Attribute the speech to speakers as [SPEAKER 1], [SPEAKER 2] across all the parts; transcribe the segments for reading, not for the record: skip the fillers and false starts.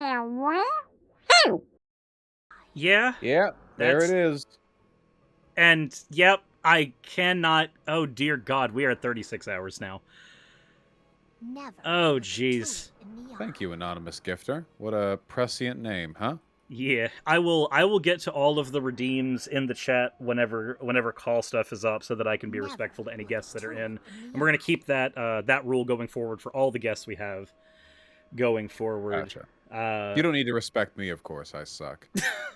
[SPEAKER 1] Yeah,
[SPEAKER 2] Yeah, there it is.
[SPEAKER 1] and yep, I cannot. Oh dear God, we are at 36 hours now.
[SPEAKER 3] Never.
[SPEAKER 1] Oh jeez.
[SPEAKER 2] Thank you, anonymous gifter. What a prescient name, huh?
[SPEAKER 1] Yeah, I will. I will get to all of the redeems in the chat whenever call stuff is up, so that I can be respectful to any guests that are in, and we're gonna keep that rule going forward for all the guests we have going forward.
[SPEAKER 2] Gotcha. You don't need to respect me, of course. I suck.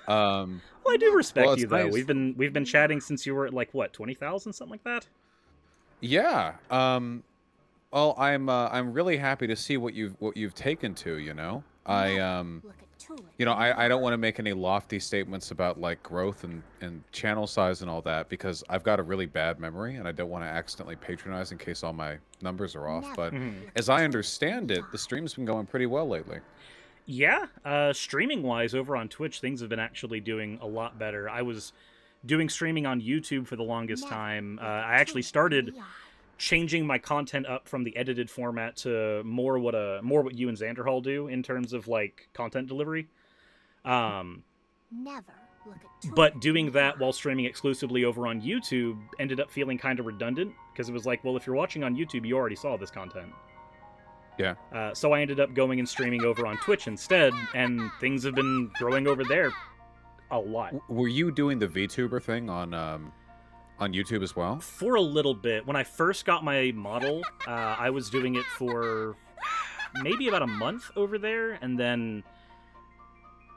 [SPEAKER 1] Well, I do respect
[SPEAKER 2] well, it's
[SPEAKER 1] you though.
[SPEAKER 2] nice.
[SPEAKER 1] We've been chatting since you were at like what 20,000, something like that.
[SPEAKER 2] Yeah. Well, I'm really happy to see what you've taken to. You know, I don't want to make any lofty statements about like growth and channel size and all that because I've got a really bad memory and I don't want to accidentally patronize in case all my numbers are off. But as I understand it, the stream's been going pretty well lately.
[SPEAKER 1] Yeah, streaming wise, over on Twitch, things have been actually doing a lot better. I was doing streaming on YouTube for the longest time. I actually started changing my content up from the edited format to more what you and Xanderhall do in terms of like content delivery. But doing that while streaming exclusively over on YouTube ended up feeling kind of redundant because it was like, well, if you're watching on YouTube, you already saw this content.
[SPEAKER 2] Yeah.
[SPEAKER 1] So I ended up going and streaming over on Twitch instead, and things have been growing over there a lot.
[SPEAKER 2] Were you doing the VTuber thing on YouTube as well?
[SPEAKER 1] For a little bit. When I first got my model, I was doing it for maybe about a month over there, and then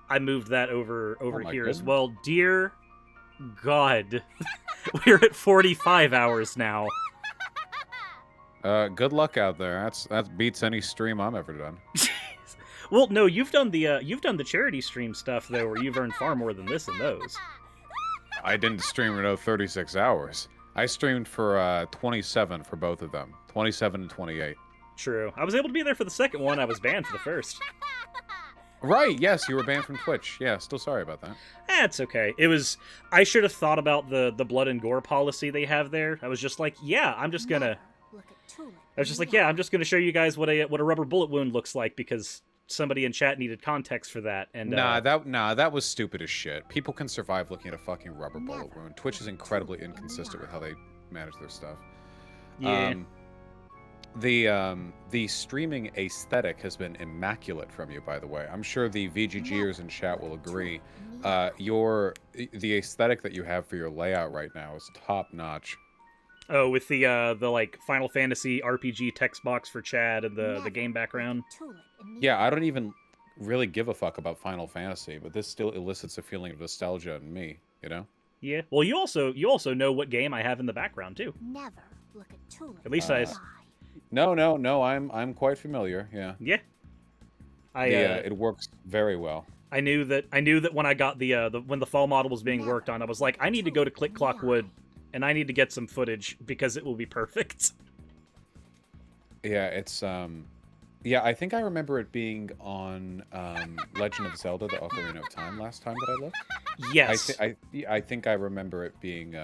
[SPEAKER 1] I moved that over here as well. Dear God, we're at 45 hours now.
[SPEAKER 2] Good luck out there. That beats any stream I've ever done.
[SPEAKER 1] Well, no, you've done the charity stream stuff though, where you've earned far more than this in those.
[SPEAKER 2] I didn't stream for 36 hours. I streamed for 27 for both of them. 27 and 28.
[SPEAKER 1] True. I was able to be there for the second one. I was banned for the first.
[SPEAKER 2] Right, yes, you were banned from Twitch. Yeah, still sorry about that.
[SPEAKER 1] It's okay. I should have thought about the blood and gore policy they have there. I was just like, yeah, I'm just gonna show you guys what a rubber bullet wound looks like because somebody in chat needed context for that. And
[SPEAKER 2] that was stupid as shit. People can survive looking at a fucking rubber bullet wound. Twitch is incredibly inconsistent with how they manage their stuff.
[SPEAKER 1] Yeah.
[SPEAKER 2] The streaming aesthetic has been immaculate from you, by the way. I'm sure the VGGers in chat will agree. The aesthetic that you have for your layout right now is top notch.
[SPEAKER 1] Oh, with the like Final Fantasy RPG text box for Chad and the game background.
[SPEAKER 2] Yeah, I don't even really give a fuck about Final Fantasy, but this still elicits a feeling of nostalgia in me, you know?
[SPEAKER 1] Yeah. Well, you also know what game I have in the background too. At least
[SPEAKER 2] No, I'm quite familiar. Yeah.
[SPEAKER 1] Yeah.
[SPEAKER 2] It works very well.
[SPEAKER 1] I knew that when I got when the fall model was being worked on, I was like, I need to go to Click Clock Wood and I need to get some footage because it will be perfect.
[SPEAKER 2] Yeah, it's I think I remember it being on Legend of Zelda: The Ocarina of Time last time that I looked.
[SPEAKER 1] Yes.
[SPEAKER 2] I think I remember it being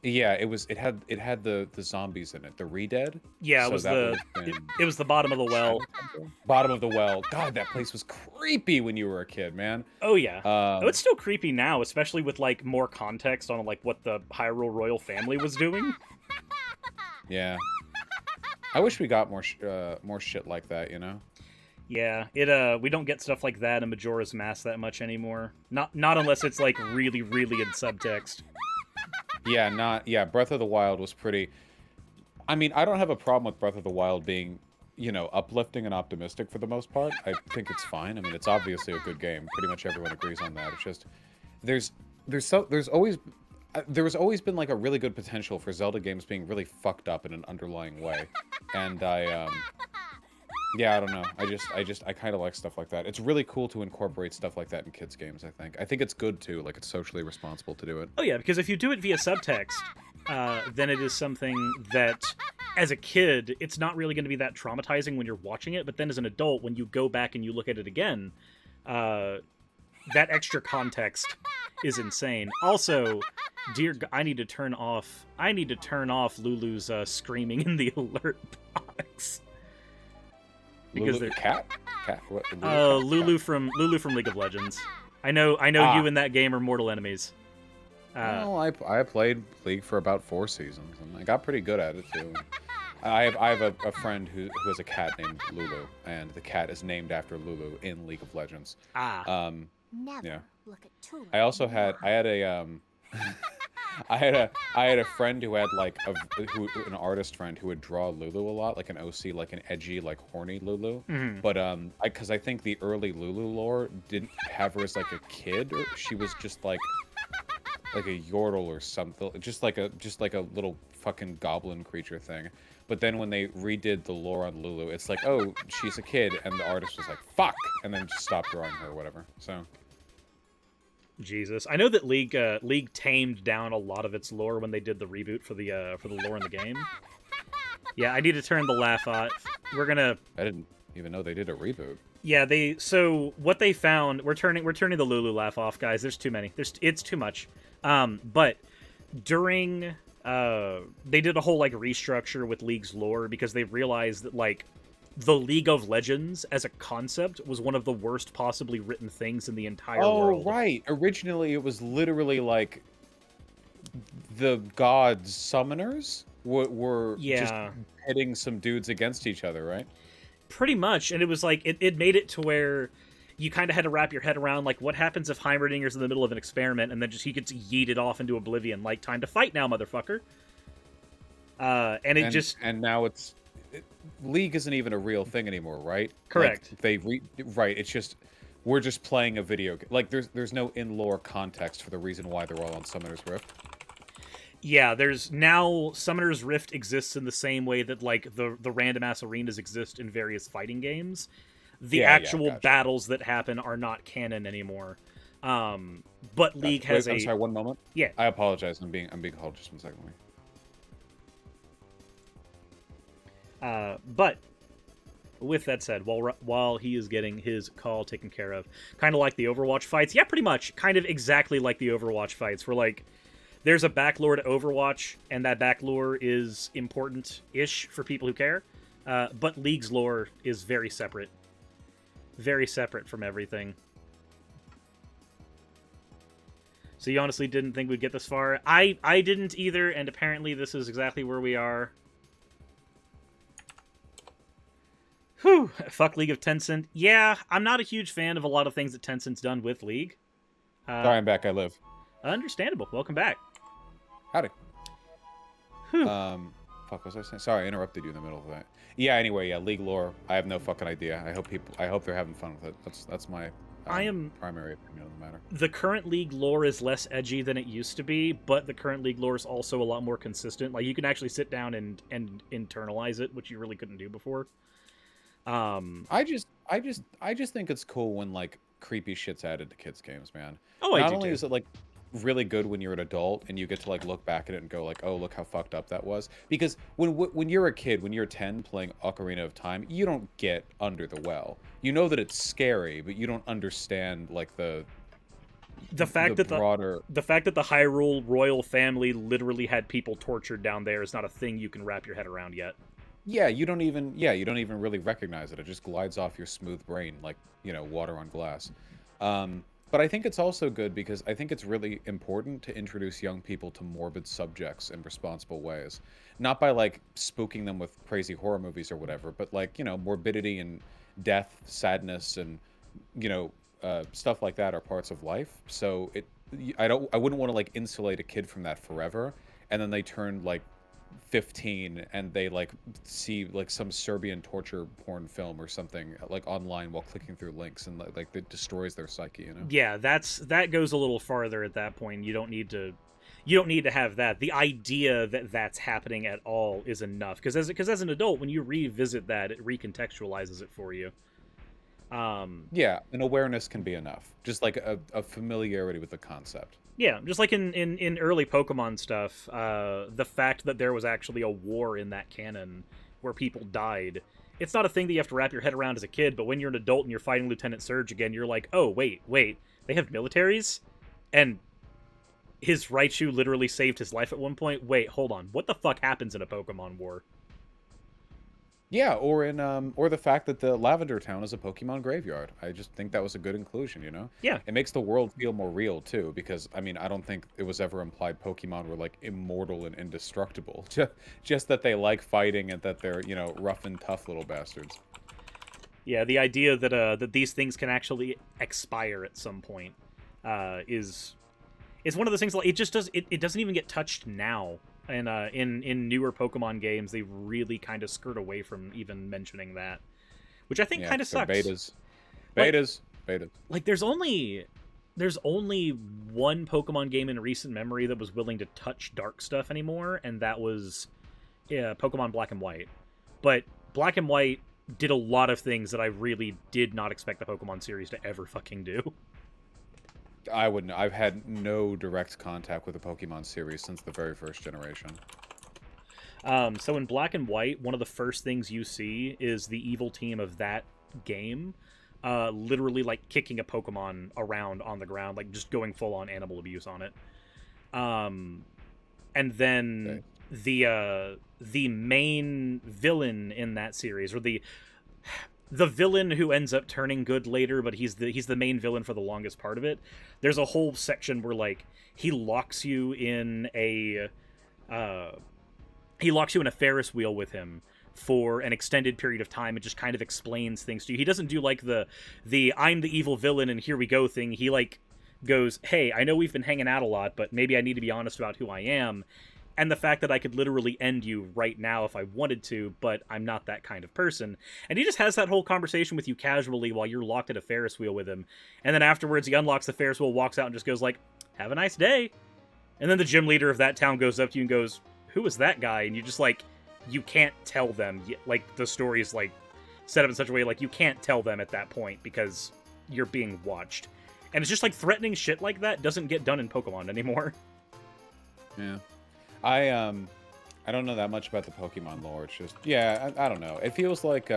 [SPEAKER 2] it had the zombies in it, the Re-Dead.
[SPEAKER 1] Yeah, it was it was the bottom of the well.
[SPEAKER 2] Bottom of the well. God, that place was creepy when you were a kid, man.
[SPEAKER 1] Oh yeah. It's still creepy now, especially with like more context on like what the Hyrule royal family was doing.
[SPEAKER 2] Yeah. I wish we got more shit like that, you know.
[SPEAKER 1] Yeah, we don't get stuff like that in Majora's Mask that much anymore. Not unless it's like really in subtext.
[SPEAKER 2] Yeah, Breath of the Wild was pretty... I mean, I don't have a problem with Breath of the Wild being, you know, uplifting and optimistic for the most part. I think it's fine. I mean, it's obviously a good game. Pretty much everyone agrees on that. It's just... There's always been, like, a really good potential for Zelda games being really fucked up in an underlying way. And yeah, I don't know. I kind of like stuff like that. It's really cool to incorporate stuff like that in kids' games, I think. I think it's good, too. Like, it's socially responsible to do it.
[SPEAKER 1] Oh, yeah, because if you do it via subtext, then it is something that, as a kid, it's not really going to be that traumatizing when you're watching it, but then as an adult, when you go back and you look at it again, that extra context is insane. Also, dear God, I need to turn off Lulu's screaming in the alert box. because
[SPEAKER 2] Lulu,
[SPEAKER 1] they're
[SPEAKER 2] cat? What?
[SPEAKER 1] Lulu from League of Legends. I know you and that game are mortal enemies.
[SPEAKER 2] Well, I played League for about 4 seasons, and I got pretty good at it too. I have a friend who has a cat named Lulu, and the cat is named after Lulu in League of Legends.
[SPEAKER 3] Never
[SPEAKER 2] Yeah.
[SPEAKER 3] look at Tulip.
[SPEAKER 2] I also had I had a friend who had like an artist friend who would draw Lulu a lot, like an OC, like an edgy, like horny Lulu.
[SPEAKER 1] Mm-hmm.
[SPEAKER 2] But because I think the early Lulu lore didn't have her as like a kid, or she was just like a yordle or something, just like a little fucking goblin creature thing. But then when they redid the lore on Lulu, it's like, oh, she's a kid, and the artist was like, fuck, and then just stopped drawing her or whatever. So.
[SPEAKER 1] Jesus, I know that League tamed down a lot of its lore when they did the reboot for the lore in the game. Yeah, I need to turn the laugh off. I
[SPEAKER 2] didn't even know they did a reboot.
[SPEAKER 1] Yeah, so what they found, we're turning the Lulu laugh off, guys. There's too many. It's too much. But during they did a whole like restructure with League's lore because they realized that like the League of Legends as a concept was one of the worst possibly written things in the entire world.
[SPEAKER 2] Oh, right. Originally, it was literally like the gods' summoners were just pitting some dudes against each other, right?
[SPEAKER 1] Pretty much. And it was like, it made it to where you kind of had to wrap your head around, like, what happens if Heimerdinger's in the middle of an experiment and then he gets yeeted off into oblivion? Like, time to fight now, motherfucker. And
[SPEAKER 2] now League isn't even a real thing anymore, right?
[SPEAKER 1] Correct.
[SPEAKER 2] Like right. It's just we're just playing a video game. Like there's no in-lore context for the reason why they're all on Summoner's Rift.
[SPEAKER 1] Yeah, there's now Summoner's Rift exists in the same way that like the random ass arenas exist in various fighting games. The actual battles that happen are not canon anymore. But League has
[SPEAKER 2] I'm sorry, one moment.
[SPEAKER 1] Yeah.
[SPEAKER 2] I apologize. I'm being called just 1 second.
[SPEAKER 1] But with that said, while he is getting his call taken care of, kind of like the Overwatch fights, yeah, pretty much, kind of exactly like the Overwatch fights, where like there's a backlore to Overwatch, and that backlore is important-ish for people who care. But League's lore is very separate from everything. So you honestly didn't think we'd get this far? I didn't either, and apparently this is exactly where we are. Whew, fuck League of Tencent. Yeah, I'm not a huge fan of a lot of things that Tencent's done with League.
[SPEAKER 2] Sorry, I'm back. I live.
[SPEAKER 1] Understandable. Welcome back.
[SPEAKER 2] Howdy.
[SPEAKER 1] Whew.
[SPEAKER 2] Fuck, what was I saying? Sorry, I interrupted you in the middle of that. Yeah, anyway, yeah, League lore. I have no fucking idea. I hope they're having fun with it. That's my primary opinion on the matter.
[SPEAKER 1] The current League lore is less edgy than it used to be, but the current League lore is also a lot more consistent. Like, you can actually sit down and internalize it, which you really couldn't do before.
[SPEAKER 2] I just think it's cool when like creepy shit's added to kids' games, man.
[SPEAKER 1] Oh,
[SPEAKER 2] Not only is it like really good when you're an adult and you get to like look back at it and go like, oh, look how fucked up that was. Because when you're a kid, when you're 10 playing Ocarina of Time, you don't get under the well. You know that it's scary, but you don't understand like the fact that the Hyrule royal family literally had people tortured down there is not a thing you can wrap your head around yet. Yeah, you don't even really recognize it. It just glides off your smooth brain like, water on glass. But I think it's also good because I think it's really important to introduce young people to morbid subjects in responsible ways. Not by like spooking them with crazy horror movies or whatever, but like, morbidity and death, sadness, and stuff like that are parts of life. So I wouldn't want to like insulate a kid from that forever, and then they turn like 15 and they like see like some Serbian torture porn film or something like online while clicking through links, and like it destroys their psyche,
[SPEAKER 1] Yeah, that goes a little farther at that point. You don't need to have that. The idea that that's happening at all is enough, because as an adult, when you revisit that, it recontextualizes it for you.
[SPEAKER 2] Yeah, an awareness can be enough. Just like a familiarity with the concept.
[SPEAKER 1] Yeah, just like in early Pokemon stuff, the fact that there was actually a war in that canon where people died, it's not a thing that you have to wrap your head around as a kid, but when you're an adult and you're fighting Lieutenant Surge again, you're like, oh, wait, they have militaries? And his Raichu literally saved his life at one point? Wait, hold on. What the fuck happens in a Pokemon war?
[SPEAKER 2] Yeah, or the fact that the Lavender Town is a Pokemon graveyard. I just think that was a good inclusion, you know?
[SPEAKER 1] Yeah.
[SPEAKER 2] It makes the world feel more real too, because I mean, I don't think it was ever implied Pokemon were like immortal and indestructible. Just that they like fighting and that they're, you know, rough and tough little bastards.
[SPEAKER 1] Yeah, the idea that that these things can actually expire at some point is one of those things. Like it doesn't even get touched now. And in newer Pokemon games, they really kind of skirt away from even mentioning that, which I think kind of sucks.
[SPEAKER 2] Betas.
[SPEAKER 1] Like there's only one Pokemon game in recent memory that was willing to touch dark stuff anymore, and that was Pokemon Black and White. But Black and White did a lot of things that I really did not expect the Pokemon series to ever fucking do.
[SPEAKER 2] I wouldn't. I've had no direct contact with the Pokemon series since the very first generation.
[SPEAKER 1] So in Black and White, one of the first things you see is the evil team of that game literally like kicking a Pokemon around on the ground, like just going full on animal abuse on it. And then the main villain in that series, or the villain who ends up turning good later, but he's the main villain for the longest part of it. There's a whole section where like he locks you in a Ferris wheel with him for an extended period of time. It just kind of explains things to you. He doesn't do like the I'm the evil villain and here we go thing. He like goes, hey, I know we've been hanging out a lot, but maybe I need to be honest about who I am. And the fact that I could literally end you right now if I wanted to, but I'm not that kind of person. And he just has that whole conversation with you casually while you're locked at a Ferris wheel with him. And then afterwards, he unlocks the Ferris wheel, walks out, and just goes like, have a nice day. And then the gym leader of that town goes up to you and goes, who is that guy? And you just like, you can't tell them. Like, the story is like set up in such a way like you can't tell them at that point because you're being watched. And it's just like threatening shit like that doesn't get done in Pokemon anymore.
[SPEAKER 2] Yeah. I don't know that much about the Pokemon lore. It's just, yeah, I don't know. It feels like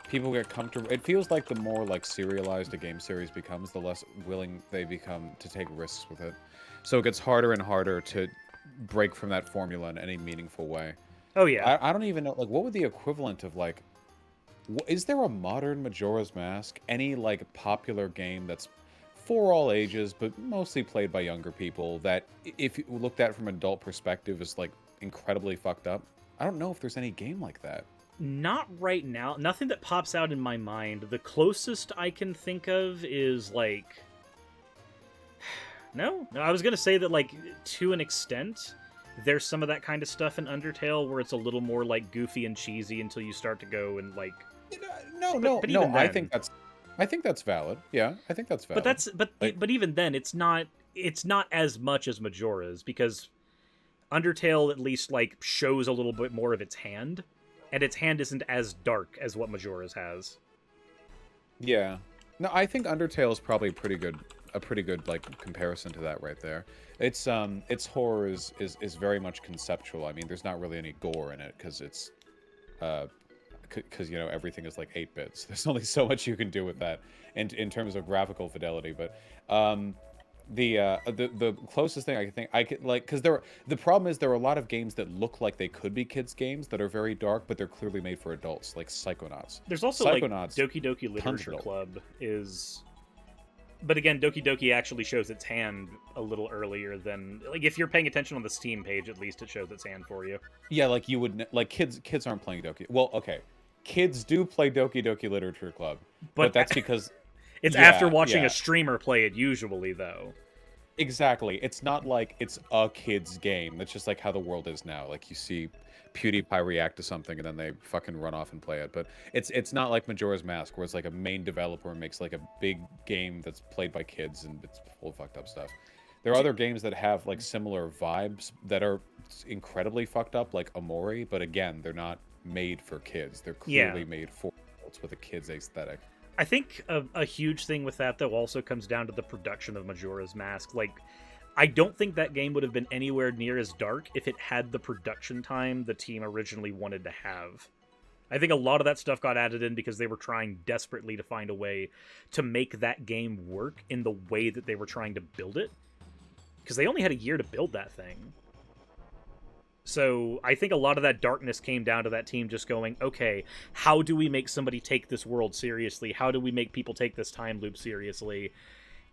[SPEAKER 2] people get comfortable. It feels like the more like serialized a game series becomes, the less willing they become to take risks with it. So it gets harder and harder to break from that formula in any meaningful way.
[SPEAKER 1] Oh yeah.
[SPEAKER 2] I don't even know, like, what would the equivalent of like, is there a modern Majora's Mask? Any like popular game that's for all ages, but mostly played by younger people, that if you looked at it from an adult perspective is like incredibly fucked up? I don't know if there's any game like that.
[SPEAKER 1] Not right now. Nothing that pops out in my mind. The closest I can think of is like... No, I was going to say that like to an extent, there's some of that kind of stuff in Undertale where it's a little more like goofy and cheesy until you start to go and like...
[SPEAKER 2] No, I think that's valid. Yeah, I think that's valid.
[SPEAKER 1] But even then, it's not as much as Majora's, because Undertale at least like shows a little bit more of its hand, and its hand isn't as dark as what Majora's has.
[SPEAKER 2] Yeah, no, I think Undertale is probably a pretty good like comparison to that right there. Its horror is very much conceptual. I mean, there's not really any gore in it because it's because you know everything is like 8 bits. There's only so much you can do with that in terms of graphical fidelity. But the closest thing I could like, because the problem is there are a lot of games that look like they could be kids games that are very dark, but they're clearly made for adults, like Psychonauts.
[SPEAKER 1] There's also like Doki Doki Literature Club is. But again, Doki Doki actually shows its hand a little earlier than... Like, if you're paying attention on the Steam page, at least it shows its hand for you.
[SPEAKER 2] Yeah, like you would... Like, kids aren't playing Doki... Well, okay. Kids do play Doki Doki Literature Club. But that's because...
[SPEAKER 1] It's after watching a streamer play it, usually, though.
[SPEAKER 2] Exactly. It's not like it's a kid's game. That's just like how the world is now. Like, you see PewDiePie react to something and then they fucking run off and play it. But it's not like Majora's Mask, where it's like a main developer makes like a big game that's played by kids and it's full of fucked up stuff. There are other games that have like similar vibes that are incredibly fucked up, like Omori, but again, they're not made for kids. They're clearly made for adults with a kid's aesthetic.
[SPEAKER 1] I think a huge thing with that, though, also comes down to the production of Majora's Mask. Like, I don't think that game would have been anywhere near as dark if it had the production time the team originally wanted to have. I think a lot of that stuff got added in because they were trying desperately to find a way to make that game work in the way that they were trying to build it. Because they only had a year to build that thing. So I think a lot of that darkness came down to that team just going, okay, how do we make somebody take this world seriously? How do we make people take this time loop seriously?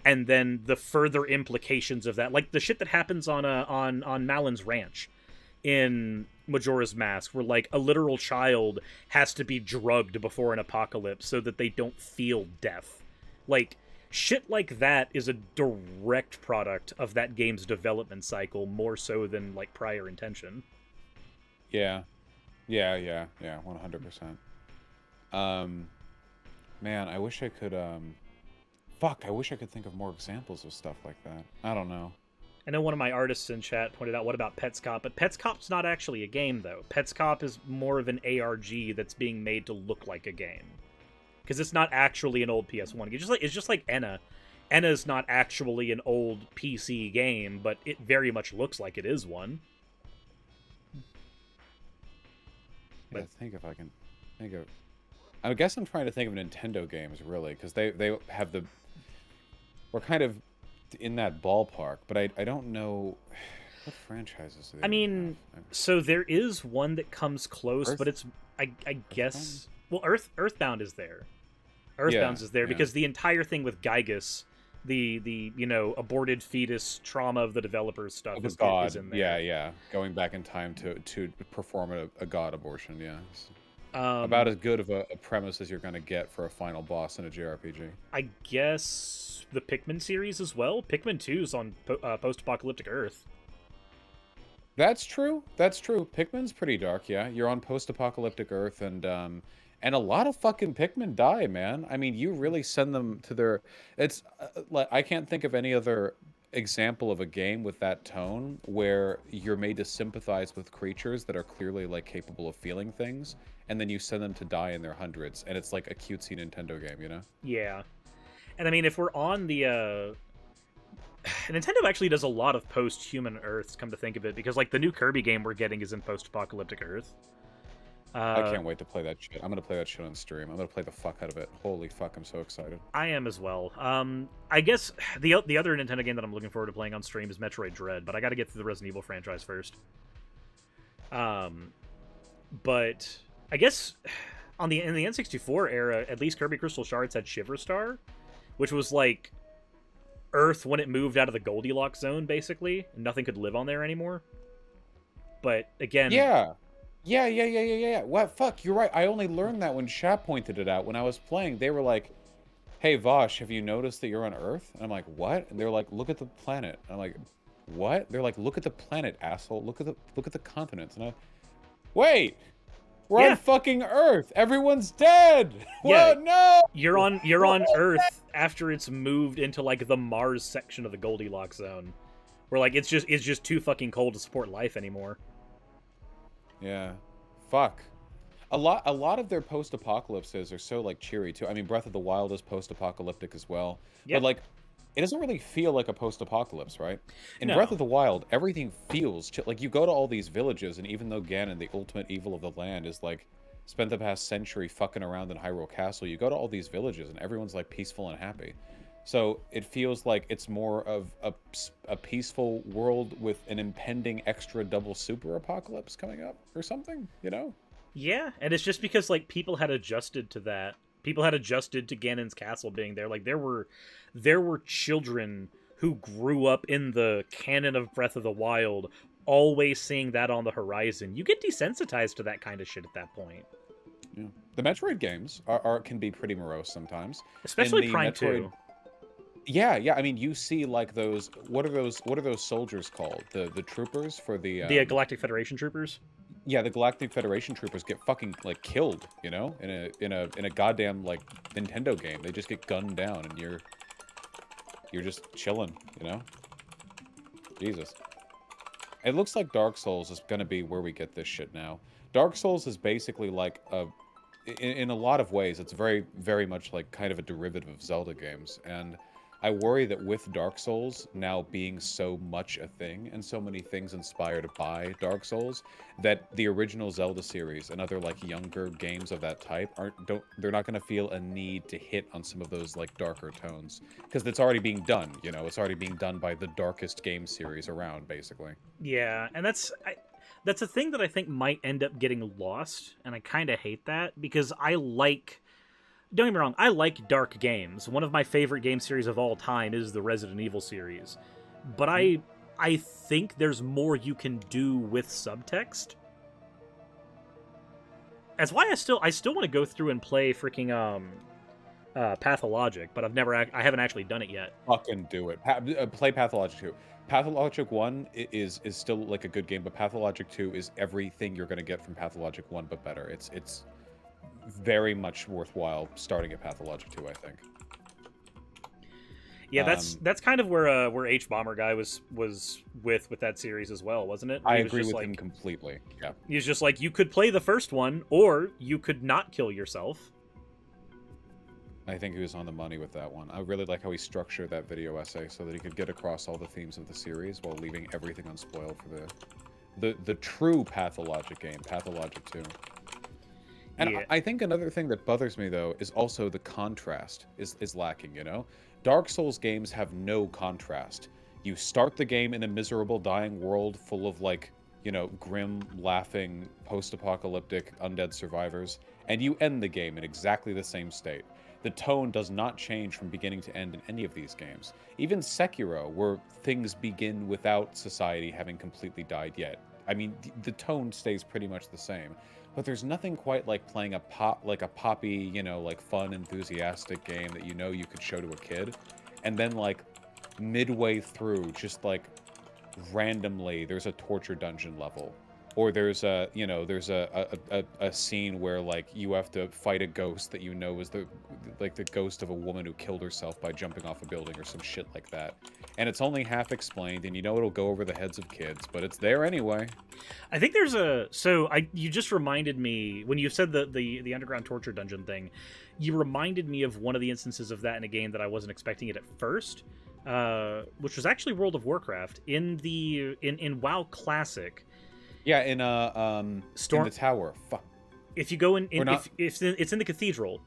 [SPEAKER 1] And then the further implications of that, like the shit that happens on Malin's ranch in Majora's Mask, where like a literal child has to be drugged before an apocalypse so that they don't feel death. Like shit like that is a direct product of that game's development cycle, more so than like prior intention.
[SPEAKER 2] Yeah. 100%. Man, I wish I could fuck, I wish I could think of more examples of stuff like that. I don't know.
[SPEAKER 1] I know one of my artists in chat pointed out, what about Petscop? But Petscop's not actually a game, though. Petscop is more of an ARG that's being made to look like a game. Because it's not actually an old PS1 game. It's just like Enna. Enna's not actually an old PC game, but it very much looks like it is one.
[SPEAKER 2] I think if I can think of... I guess I'm trying to think of Nintendo games, really, because they have the... We're kind of in that ballpark, but I don't know... What franchises do they have?
[SPEAKER 1] So there is one that comes close, but it's... I guess... Well, Earthbound is there. Earthbound is there because the entire thing with Gygus, the aborted fetus trauma of the developers stuff is in there.
[SPEAKER 2] Yeah. Going back in time to perform a god abortion, yeah. About as good of a premise as you're going to get for a final boss in a JRPG.
[SPEAKER 1] I guess the Pikmin series as well. Pikmin 2's on post-apocalyptic Earth.
[SPEAKER 2] That's true. Pikmin's pretty dark, yeah. You're on post-apocalyptic Earth, and a lot of fucking Pikmin die, man. I mean, you really send them to their... It's I can't think of any other example of a game with that tone where you're made to sympathize with creatures that are clearly like capable of feeling things, and then you send them to die in their hundreds, and it's like a cutesy Nintendo game, you know?
[SPEAKER 1] Yeah. And I mean, if we're on the... Nintendo actually does a lot of post-human Earths, come to think of it, because like the new Kirby game we're getting is in post-apocalyptic Earth.
[SPEAKER 2] I can't wait to play that shit. I'm gonna play that shit on stream. I'm gonna play the fuck out of it. Holy fuck, I'm so excited.
[SPEAKER 1] I am as well. I guess the other Nintendo game that I'm looking forward to playing on stream is Metroid Dread, but I gotta get through the Resident Evil franchise first. But I guess in the N64 era, at least Kirby Crystal Shards had Shiver Star, which was like Earth when it moved out of the Goldilocks zone, basically. Nothing could live on there anymore. But again...
[SPEAKER 2] Yeah. What? Fuck, you're right. I only learned that when Shap pointed it out. When I was playing, they were like, hey, Vaush, have you noticed that you're on Earth? And I'm like, what? And they're like, look at the planet. And I'm like, what? They're like, look at the planet, asshole. Look at the continents. And wait! We're on fucking Earth. Everyone's dead.
[SPEAKER 1] Yeah,
[SPEAKER 2] what? No.
[SPEAKER 1] You're on Earth after it's moved into like the Mars section of the Goldilocks zone, where like it's just too fucking cold to support life anymore.
[SPEAKER 2] Yeah, fuck. A lot of their post-apocalypses are so like cheery too. I mean, Breath of the Wild is post-apocalyptic as well. Yep. But like, it doesn't really feel like a post-apocalypse, right? In Breath of the Wild, everything feels like you go to all these villages, and even though Ganon, the ultimate evil of the land, is like spent the past century fucking around in Hyrule Castle, you go to all these villages and everyone's like peaceful and happy. So it feels like it's more of a peaceful world with an impending extra double super apocalypse coming up or something, you know?
[SPEAKER 1] Yeah, and it's just because like people had adjusted to that. People had adjusted to Ganon's castle being there. Like there were children who grew up in the canon of Breath of the Wild always seeing that on the horizon. You get desensitized to that kind of shit at that point.
[SPEAKER 2] Yeah. The Metroid games can be pretty morose sometimes.
[SPEAKER 1] Especially Prime 2.
[SPEAKER 2] Yeah. I mean, you see like those. What are those soldiers called? The troopers for the
[SPEAKER 1] Galactic Federation troopers.
[SPEAKER 2] Yeah, the Galactic Federation troopers get fucking like killed, you know, in a goddamn like Nintendo game. They just get gunned down, and you're just chilling, you know. Jesus. It looks like Dark Souls is gonna be where we get this shit now. Dark Souls is basically like in a lot of ways, it's very, very much like kind of a derivative of Zelda games, and I worry that with Dark Souls now being so much a thing, and so many things inspired by Dark Souls, that the original Zelda series and other like younger games of that type they're not going to feel a need to hit on some of those like darker tones, because it's already being done. You know, it's already being done by the darkest game series around, basically.
[SPEAKER 1] Yeah, and that's That's a thing that I think might end up getting lost, and I kind of hate that because I like. Don't get me wrong, I like dark games. One of my favorite game series of all time is the Resident Evil series, but I think there's more you can do with subtext. That's why I still want to go through and play freaking Pathologic, but I haven't actually done it yet.
[SPEAKER 2] Fucking do it. Play Pathologic 2. Pathologic 1 is still like a good game, but Pathologic 2 is everything you're going to get from Pathologic 1, but better. It's very much worthwhile starting at Pathologic 2, I think.
[SPEAKER 1] Yeah, that's kind of where H Bomber Guy was with that series as well, wasn't it?
[SPEAKER 2] I agree with him completely. Yeah,
[SPEAKER 1] he was just like, you could play the first one, or you could not kill yourself.
[SPEAKER 2] I think he was on the money with that one. I really like how he structured that video essay so that he could get across all the themes of the series while leaving everything unspoiled for the true Pathologic game, Pathologic 2. And yeah. I think another thing that bothers me, though, is also the contrast is lacking, you know? Dark Souls games have no contrast. You start the game in a miserable, dying world full of, like, you know, grim, laughing, post-apocalyptic undead survivors, and you end the game in exactly the same state. The tone does not change from beginning to end in any of these games. Even Sekiro, where things begin without society having completely died yet. I mean, the tone stays pretty much the same. But there's nothing quite like playing a poppy, you know, like fun, enthusiastic game that you know you could show to a kid. And then, like, midway through, just like randomly, there's a torture dungeon level. Or there's a, you know, there's a scene where, like, you have to fight a ghost that you know is the ghost of a woman who killed herself by jumping off a building or some shit like that. And it's only half explained, and you know it'll go over the heads of kids, but it's there anyway.
[SPEAKER 1] I think there's you just reminded me, when you said the underground torture dungeon thing, you reminded me of one of the instances of that in a game that I wasn't expecting it at first, which was actually World of Warcraft. In WoW Classic,
[SPEAKER 2] yeah, in the tower. Fuck.
[SPEAKER 1] If you go it's in the cathedral.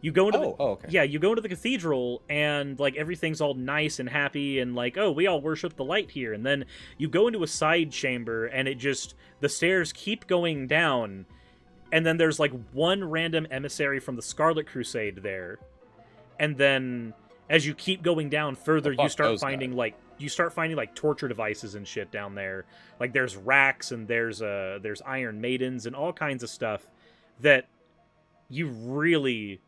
[SPEAKER 1] You go into
[SPEAKER 2] okay.
[SPEAKER 1] Yeah, you go into the cathedral and like everything's all nice and happy and like, oh, we all worship the light here. And then you go into a side chamber and the stairs keep going down, and then there's like one random emissary from the Scarlet Crusade there. And then as you keep going down further, you start finding like torture devices and shit down there. Like there's racks and there's Iron Maidens and all kinds of stuff that you really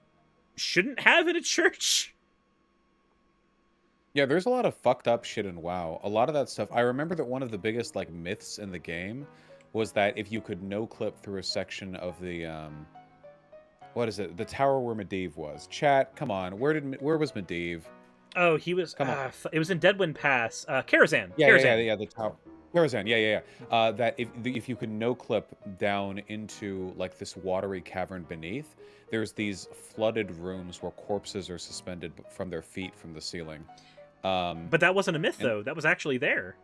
[SPEAKER 1] shouldn't have in a church.
[SPEAKER 2] Yeah, there's a lot of fucked up shit in WoW. A lot of that stuff. I remember that one of the biggest like myths in the game was that if you could no-clip through a section of the what is it? The tower where Medivh was. Chat, come on. Where was Medivh?
[SPEAKER 1] Oh, he was. It was in Deadwind Pass. Karazhan.
[SPEAKER 2] Yeah,
[SPEAKER 1] Karazhan.
[SPEAKER 2] yeah, the tower. Karazhan, yeah. That if you could no-clip down into like this watery cavern beneath, there's these flooded rooms where corpses are suspended from their feet from the ceiling.
[SPEAKER 1] But that wasn't a myth, though. That was actually there.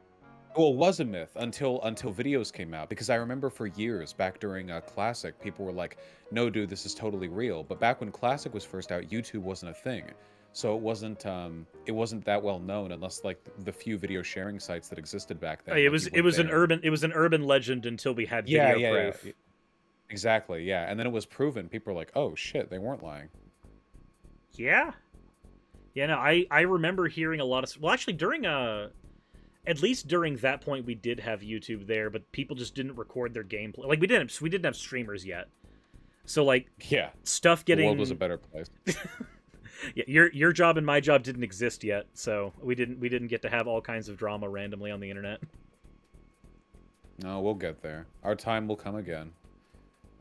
[SPEAKER 2] Well, it was a myth until videos came out, because I remember for years back during Classic, people were like, "No, dude, this is totally real." But back when Classic was first out, YouTube wasn't a thing, so it wasn't that well known, unless like the few video sharing sites that existed back then.
[SPEAKER 1] It was an urban legend until we had video proof.
[SPEAKER 2] Yeah. Exactly, yeah, and then it was proven. People were like, "Oh shit, they weren't lying."
[SPEAKER 1] Yeah. Yeah, no, I remember hearing a lot of... Well, actually, at least during that point, we did have YouTube there, but people just didn't record their gameplay. Like, we didn't have streamers yet. So, like,
[SPEAKER 2] yeah,
[SPEAKER 1] stuff getting...
[SPEAKER 2] The world was a better place.
[SPEAKER 1] Yeah, your job and my job didn't exist yet, so we didn't get to have all kinds of drama randomly on the internet.
[SPEAKER 2] No, we'll get there. Our time will come again.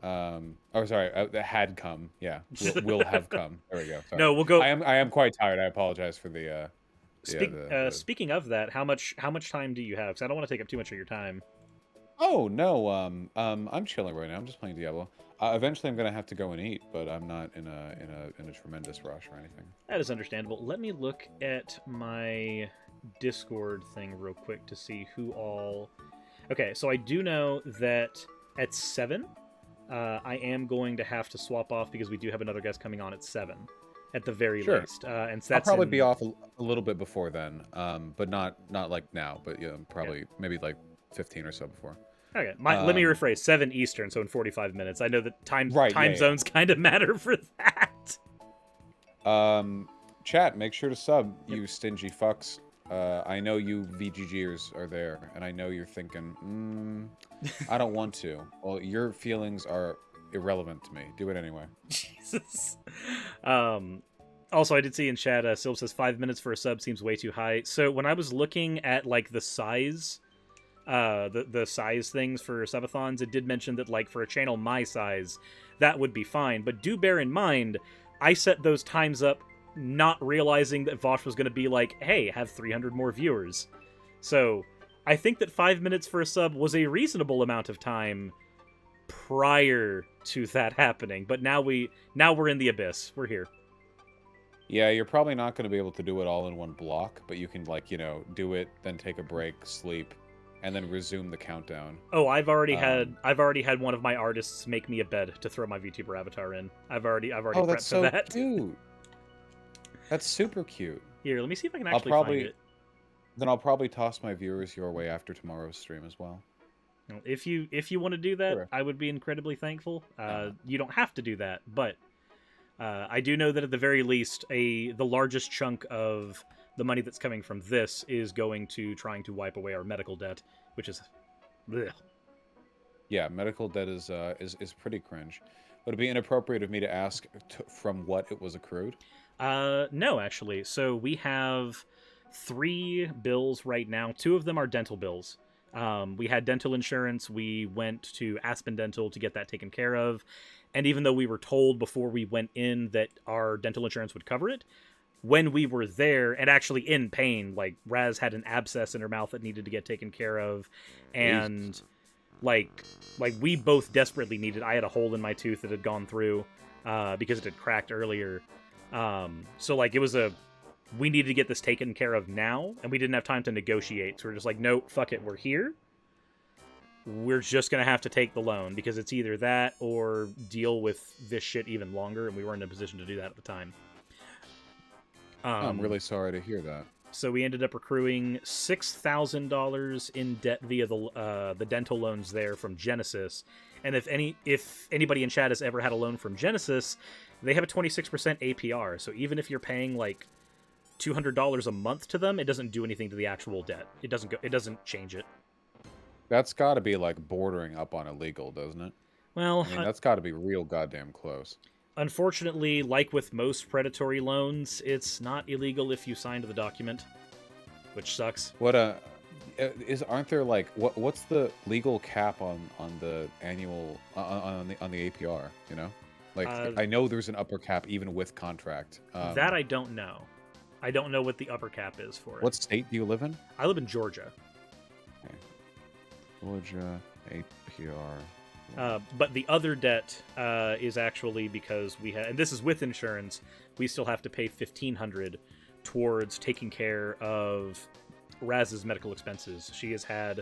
[SPEAKER 2] Had come. Yeah, will have come. There we go. Sorry.
[SPEAKER 1] No, we'll go.
[SPEAKER 2] I am quite tired. I apologize for the.
[SPEAKER 1] Speaking of that, how much time do you have? Because I don't want to take up too much of your time.
[SPEAKER 2] Oh no, I'm chilling right now. I'm just playing Diablo. Eventually, I'm gonna have to go and eat, but I'm not in a tremendous rush or anything.
[SPEAKER 1] That is understandable. Let me look at my Discord thing real quick to see who all. Okay, so I do know that at 7. I am going to have to swap off because we do have another guest coming on at 7, at the very least. And so that's
[SPEAKER 2] I'll probably be off a little bit before then, but not like now. But yeah, probably maybe like 15 or so before.
[SPEAKER 1] Okay, let me rephrase. 7 Eastern, so in 45 minutes. I know that time
[SPEAKER 2] Yeah.
[SPEAKER 1] zones kind of matter for that.
[SPEAKER 2] Chat, make sure to sub, you stingy fucks. I know you VGGers are there, and I know you're thinking, I don't want to. Well, your feelings are irrelevant to me. Do it anyway.
[SPEAKER 1] Jesus. Also, I did see in chat, Silv says 5 minutes for a sub seems way too high. So when I was looking at like the size, the size things for subathons, it did mention that like for a channel my size, that would be fine. But do bear in mind, I set those times up not realizing that Vaush was going to be like, hey, have 300 more viewers. So I think that 5 minutes for a sub was a reasonable amount of time prior to that happening. But now we're in the abyss. We're here.
[SPEAKER 2] Yeah, you're probably not going to be able to do it all in one block, but you can, like, do it, then take a break, sleep, and then resume the countdown.
[SPEAKER 1] Oh, I've already had one of my artists make me a bed to throw my VTuber avatar in. I've already prepped for that.
[SPEAKER 2] Cute. That's super cute.
[SPEAKER 1] Here, let me see if I can actually find it.
[SPEAKER 2] Then I'll probably toss my viewers your way after tomorrow's stream as well.
[SPEAKER 1] If you want to do that,
[SPEAKER 2] Sure.
[SPEAKER 1] I would be incredibly thankful. You don't have to do that, but I do know that at the very least, the largest chunk of the money that's coming from this is going to trying to wipe away our medical debt, which is, blech.
[SPEAKER 2] Yeah, medical debt is pretty cringe. Would it be inappropriate of me to ask from what it was accrued?
[SPEAKER 1] No, actually. So we have 3 bills right now. 2 of them are dental bills. We had dental insurance. We went to Aspen Dental to get that taken care of. And even though we were told before we went in that our dental insurance would cover it, when we were there and actually in pain, like Raz had an abscess in her mouth that needed to get taken care of. And like we both desperately needed, I had a hole in my tooth that had gone through, because it had cracked earlier. So like we needed to get this taken care of now, and we didn't have time to negotiate. So we're just like, no, fuck it, we're here. We're just gonna have to take the loan because it's either that or deal with this shit even longer, and we weren't in a position to do that at the time.
[SPEAKER 2] I'm really sorry to hear that.
[SPEAKER 1] So we ended up accruing $6,000 in debt via the dental loans there from Genesis. And if anybody in chat has ever had a loan from Genesis, they have a 26% APR. So even if you're paying like $200 a month to them, it doesn't do anything to the actual debt. It doesn't change it.
[SPEAKER 2] That's got to be like bordering up on illegal, doesn't it?
[SPEAKER 1] Well,
[SPEAKER 2] I mean, that's got to be real goddamn close.
[SPEAKER 1] Unfortunately, like with most predatory loans, it's not illegal if you signed the document, which sucks.
[SPEAKER 2] Aren't there like what's the legal cap on the annual on the APR? Like I know there's an upper cap even with contract.
[SPEAKER 1] That I don't know. I don't know what the upper cap is for it.
[SPEAKER 2] What state do you live in?
[SPEAKER 1] I live in Georgia.
[SPEAKER 2] Okay. Georgia APR.
[SPEAKER 1] But the other debt is actually because we had, and this is with insurance, we still have to pay $1,500 towards taking care of Raz's medical expenses. She has had,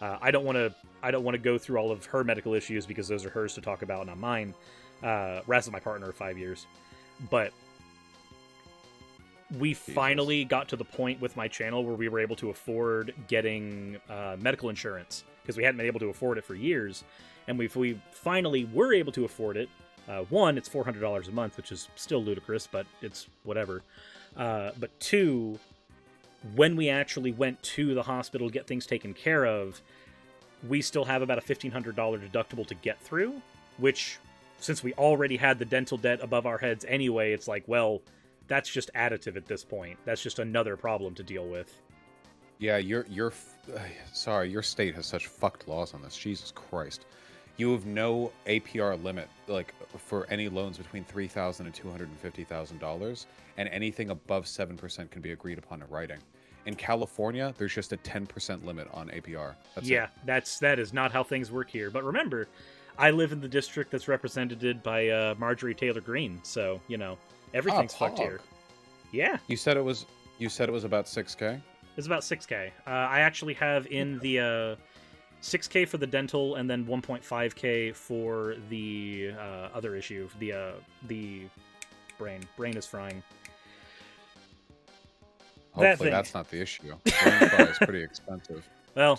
[SPEAKER 1] I don't want to go through all of her medical issues because those are hers to talk about, not mine. Raz is my partner of 5 years, but we finally got to the point with my channel where we were able to afford getting medical insurance because we hadn't been able to afford it for years. And if we finally were able to afford it, one, it's $400 a month, which is still ludicrous, but it's whatever. But two, when we actually went to the hospital to get things taken care of, we still have about a $1,500 deductible to get through, which, since we already had the dental debt above our heads anyway, it's like, well, that's just additive at this point. That's just another problem to deal with.
[SPEAKER 2] Yeah, your state has such fucked laws on this. Jesus Christ. You have no APR limit, like, for any loans between $3,000 and $250,000, and anything above 7% can be agreed upon in writing. In California, there's just a 10% limit on APR.
[SPEAKER 1] That is not how things work here. But remember, I live in the district that's represented by Marjorie Taylor Greene, so everything's fucked here. Yeah.
[SPEAKER 2] You said it was about 6K?
[SPEAKER 1] It's about 6K. I actually have in the 6K for the dental, and then 1.5K for the other issue, the brain. Brain is frying.
[SPEAKER 2] Hopefully that's not the issue. Brain fry is pretty expensive.
[SPEAKER 1] Well,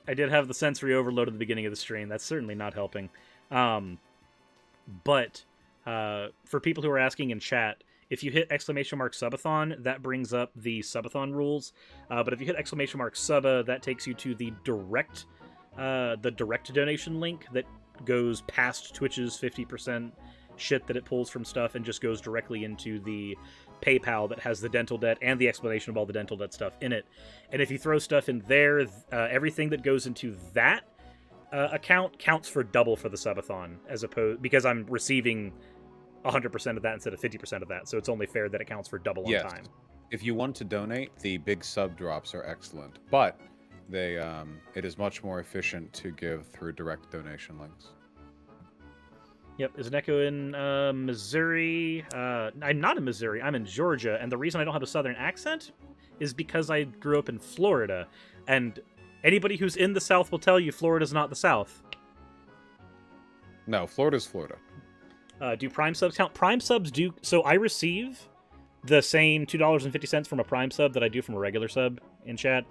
[SPEAKER 1] I did have the sensory overload at the beginning of the stream. That's certainly not helping. But for people who are asking in chat, if you hit !subathon, that brings up the subathon rules. But if you hit !suba, that takes you to the direct donation link that goes past Twitch's 50% shit that it pulls from stuff and just goes directly into the PayPal that has the dental debt and the explanation of all the dental debt stuff in it. And if you throw stuff in there, everything that goes into that account counts for double for the subathon, as opposed because I'm receiving 100% of that instead of 50% of that, so it's only fair that it counts for double on time.
[SPEAKER 2] If you want to donate, the big sub drops are excellent, but they it is much more efficient to give through direct donation links.
[SPEAKER 1] Yep, is an echo in Missouri. I'm not in Missouri, I'm in Georgia, and the reason I don't have a southern accent is because I grew up in Florida, and anybody who's in the South will tell you Florida's not the South.
[SPEAKER 2] No, Florida's Florida.
[SPEAKER 1] Do Prime subs count? Prime subs do. So I receive the same $2.50 from a Prime sub that I do from a regular sub in chat.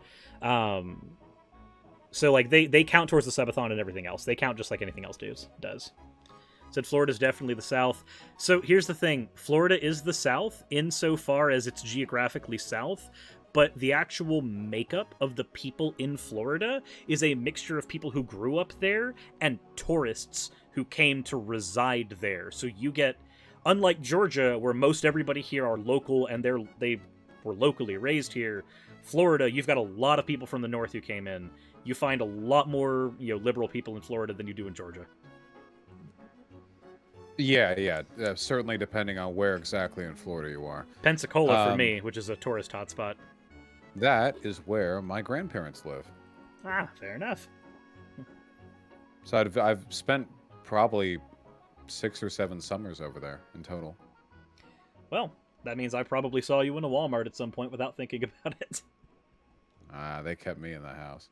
[SPEAKER 1] So like they count towards the subathon and everything else. They count just like anything else does. Said Florida's definitely the South. So here's the thing. Florida is the South insofar as it's geographically south, but the actual makeup of the people in Florida is a mixture of people who grew up there and tourists who came to reside there. So you get, unlike Georgia, where most everybody here are local and they were locally raised here, Florida, you've got a lot of people from the north who came in. You find a lot more, liberal people in Florida than you do in Georgia.
[SPEAKER 2] Yeah, certainly depending on where exactly in Florida you are.
[SPEAKER 1] Pensacola for me, which is a tourist hotspot.
[SPEAKER 2] That is where my grandparents live.
[SPEAKER 1] Ah, fair enough.
[SPEAKER 2] So I've spent probably 6 or 7 summers over there in total. Well,
[SPEAKER 1] that means I probably saw you in a Walmart at some point without thinking about it.
[SPEAKER 2] They kept me in the house.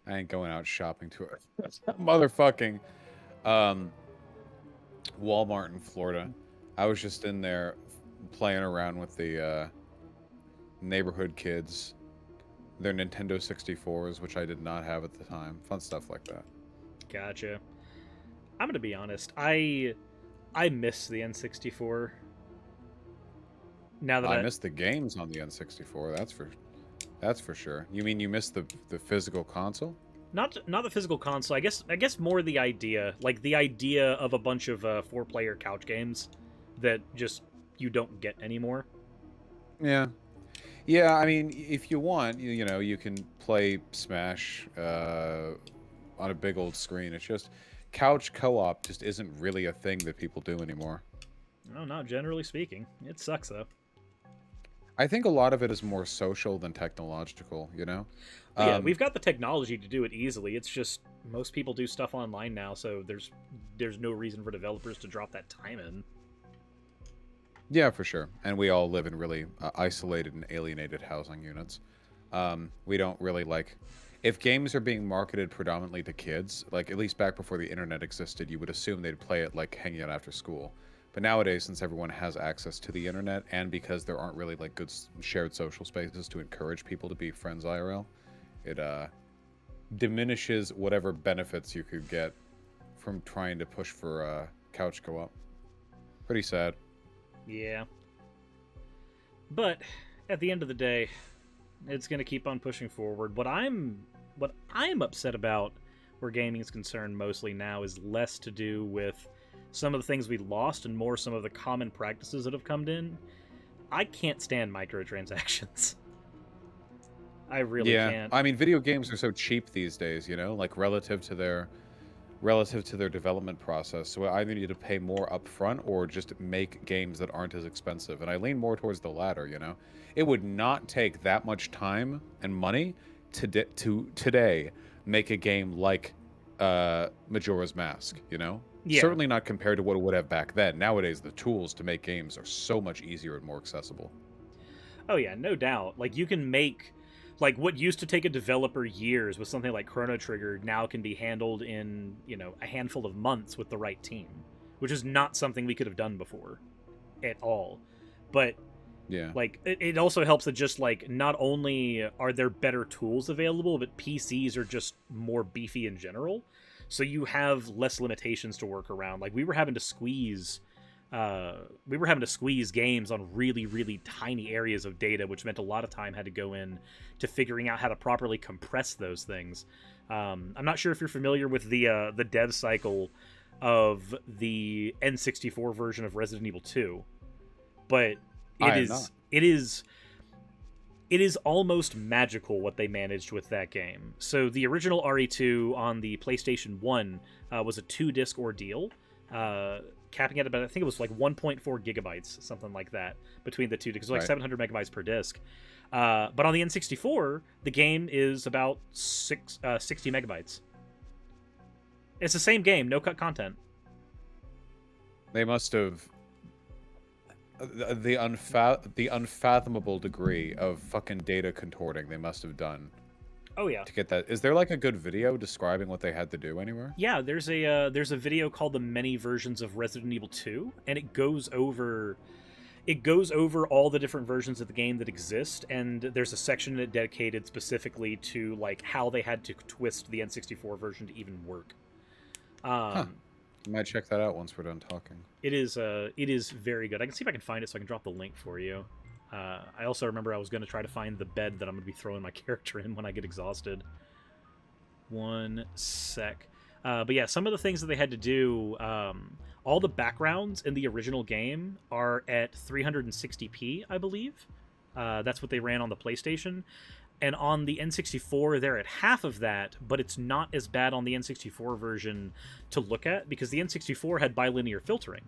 [SPEAKER 2] I ain't going out shopping to a motherfucking Walmart in Florida. I was just in there playing around with the neighborhood kids, their Nintendo 64s, which I did not have at the time. Fun stuff like that.
[SPEAKER 1] Gotcha. I'm gonna be honest. I miss the N64. Now that
[SPEAKER 2] I miss the games on the N64. That's for sure. You mean you miss the physical console?
[SPEAKER 1] Not the physical console. I guess more the idea, like the idea of a bunch of 4-player couch games that just you don't get anymore.
[SPEAKER 2] Yeah. Yeah, I mean, if you want, you can play Smash on a big old screen. It's just couch co-op just isn't really a thing that people do anymore.
[SPEAKER 1] No, not generally speaking. It sucks though.
[SPEAKER 2] I think a lot of it is more social than technological,
[SPEAKER 1] Yeah, we've got the technology to do it easily. It's just most people do stuff online now, so there's no reason for developers to drop that time in.
[SPEAKER 2] Yeah, for sure. And we all live in really isolated and alienated housing units. We don't really if games are being marketed predominantly to kids, like at least back before the internet existed, you would assume they'd play it like hanging out after school. But nowadays, since everyone has access to the internet, and because there aren't really good shared social spaces to encourage people to be friends IRL, it diminishes whatever benefits you could get from trying to push for couch co-op. Pretty sad.
[SPEAKER 1] Yeah. But at the end of the day, it's going to keep on pushing forward. What I'm upset about where gaming is concerned mostly now is less to do with some of the things we lost and more some of the common practices that have come in. I can't stand microtransactions. I really can't.
[SPEAKER 2] I mean, video games are so cheap these days, relative to their development process. So I either need to pay more upfront or just make games that aren't as expensive. And I lean more towards the latter, It would not take that much time and money to today make a game like Majora's Mask,
[SPEAKER 1] Yeah.
[SPEAKER 2] Certainly not compared to what it would have back then. Nowadays, the tools to make games are so much easier and more accessible.
[SPEAKER 1] Oh yeah, no doubt. Like you can make, what used to take a developer years with something like Chrono Trigger now can be handled in, a handful of months with the right team, which is not something we could have done before at all. But
[SPEAKER 2] Yeah.
[SPEAKER 1] Like, it also helps that just, like, not only are there better tools available, but PCs are just more beefy in general. So you have less limitations to work around. Like, we were having to squeeze games on really, really tiny areas of data, which meant a lot of time had to go in to figuring out how to properly compress those things. I'm not sure if you're familiar with the dev cycle of the N64 version of Resident Evil 2, but it is almost magical what they managed with that game. So the original RE2 on the PlayStation 1 was a 2-disc ordeal, capping at about, I think it was like 1.4 gigabytes, something like that, between the two, because it was like 700 megabytes per disc. But on the N64, the game is about 60 megabytes. It's the same game, no cut content.
[SPEAKER 2] They must have the unfathomable degree of fucking data contorting they must have done.
[SPEAKER 1] Oh yeah.
[SPEAKER 2] To get that, is there like a good video describing what they had to do anywhere?
[SPEAKER 1] Yeah, there's a video called "The Many Versions of Resident Evil 2," and it goes over all the different versions of the game that exist, and there's a section in it dedicated specifically to like how they had to twist the N64 version to even work.
[SPEAKER 2] I might check that out once we're done talking.
[SPEAKER 1] It is very good. I can see if I can find it so I can drop the link for you. I also remember I was going to try to find the bed that I'm going to be throwing my character in when I get exhausted. One sec. But yeah, some of the things that they had to do, all the backgrounds in the original game are at 360p, I believe. That's what they ran on the PlayStation. And on the N64, they're at half of that, but it's not as bad on the N64 version to look at, because the N64 had bilinear filtering.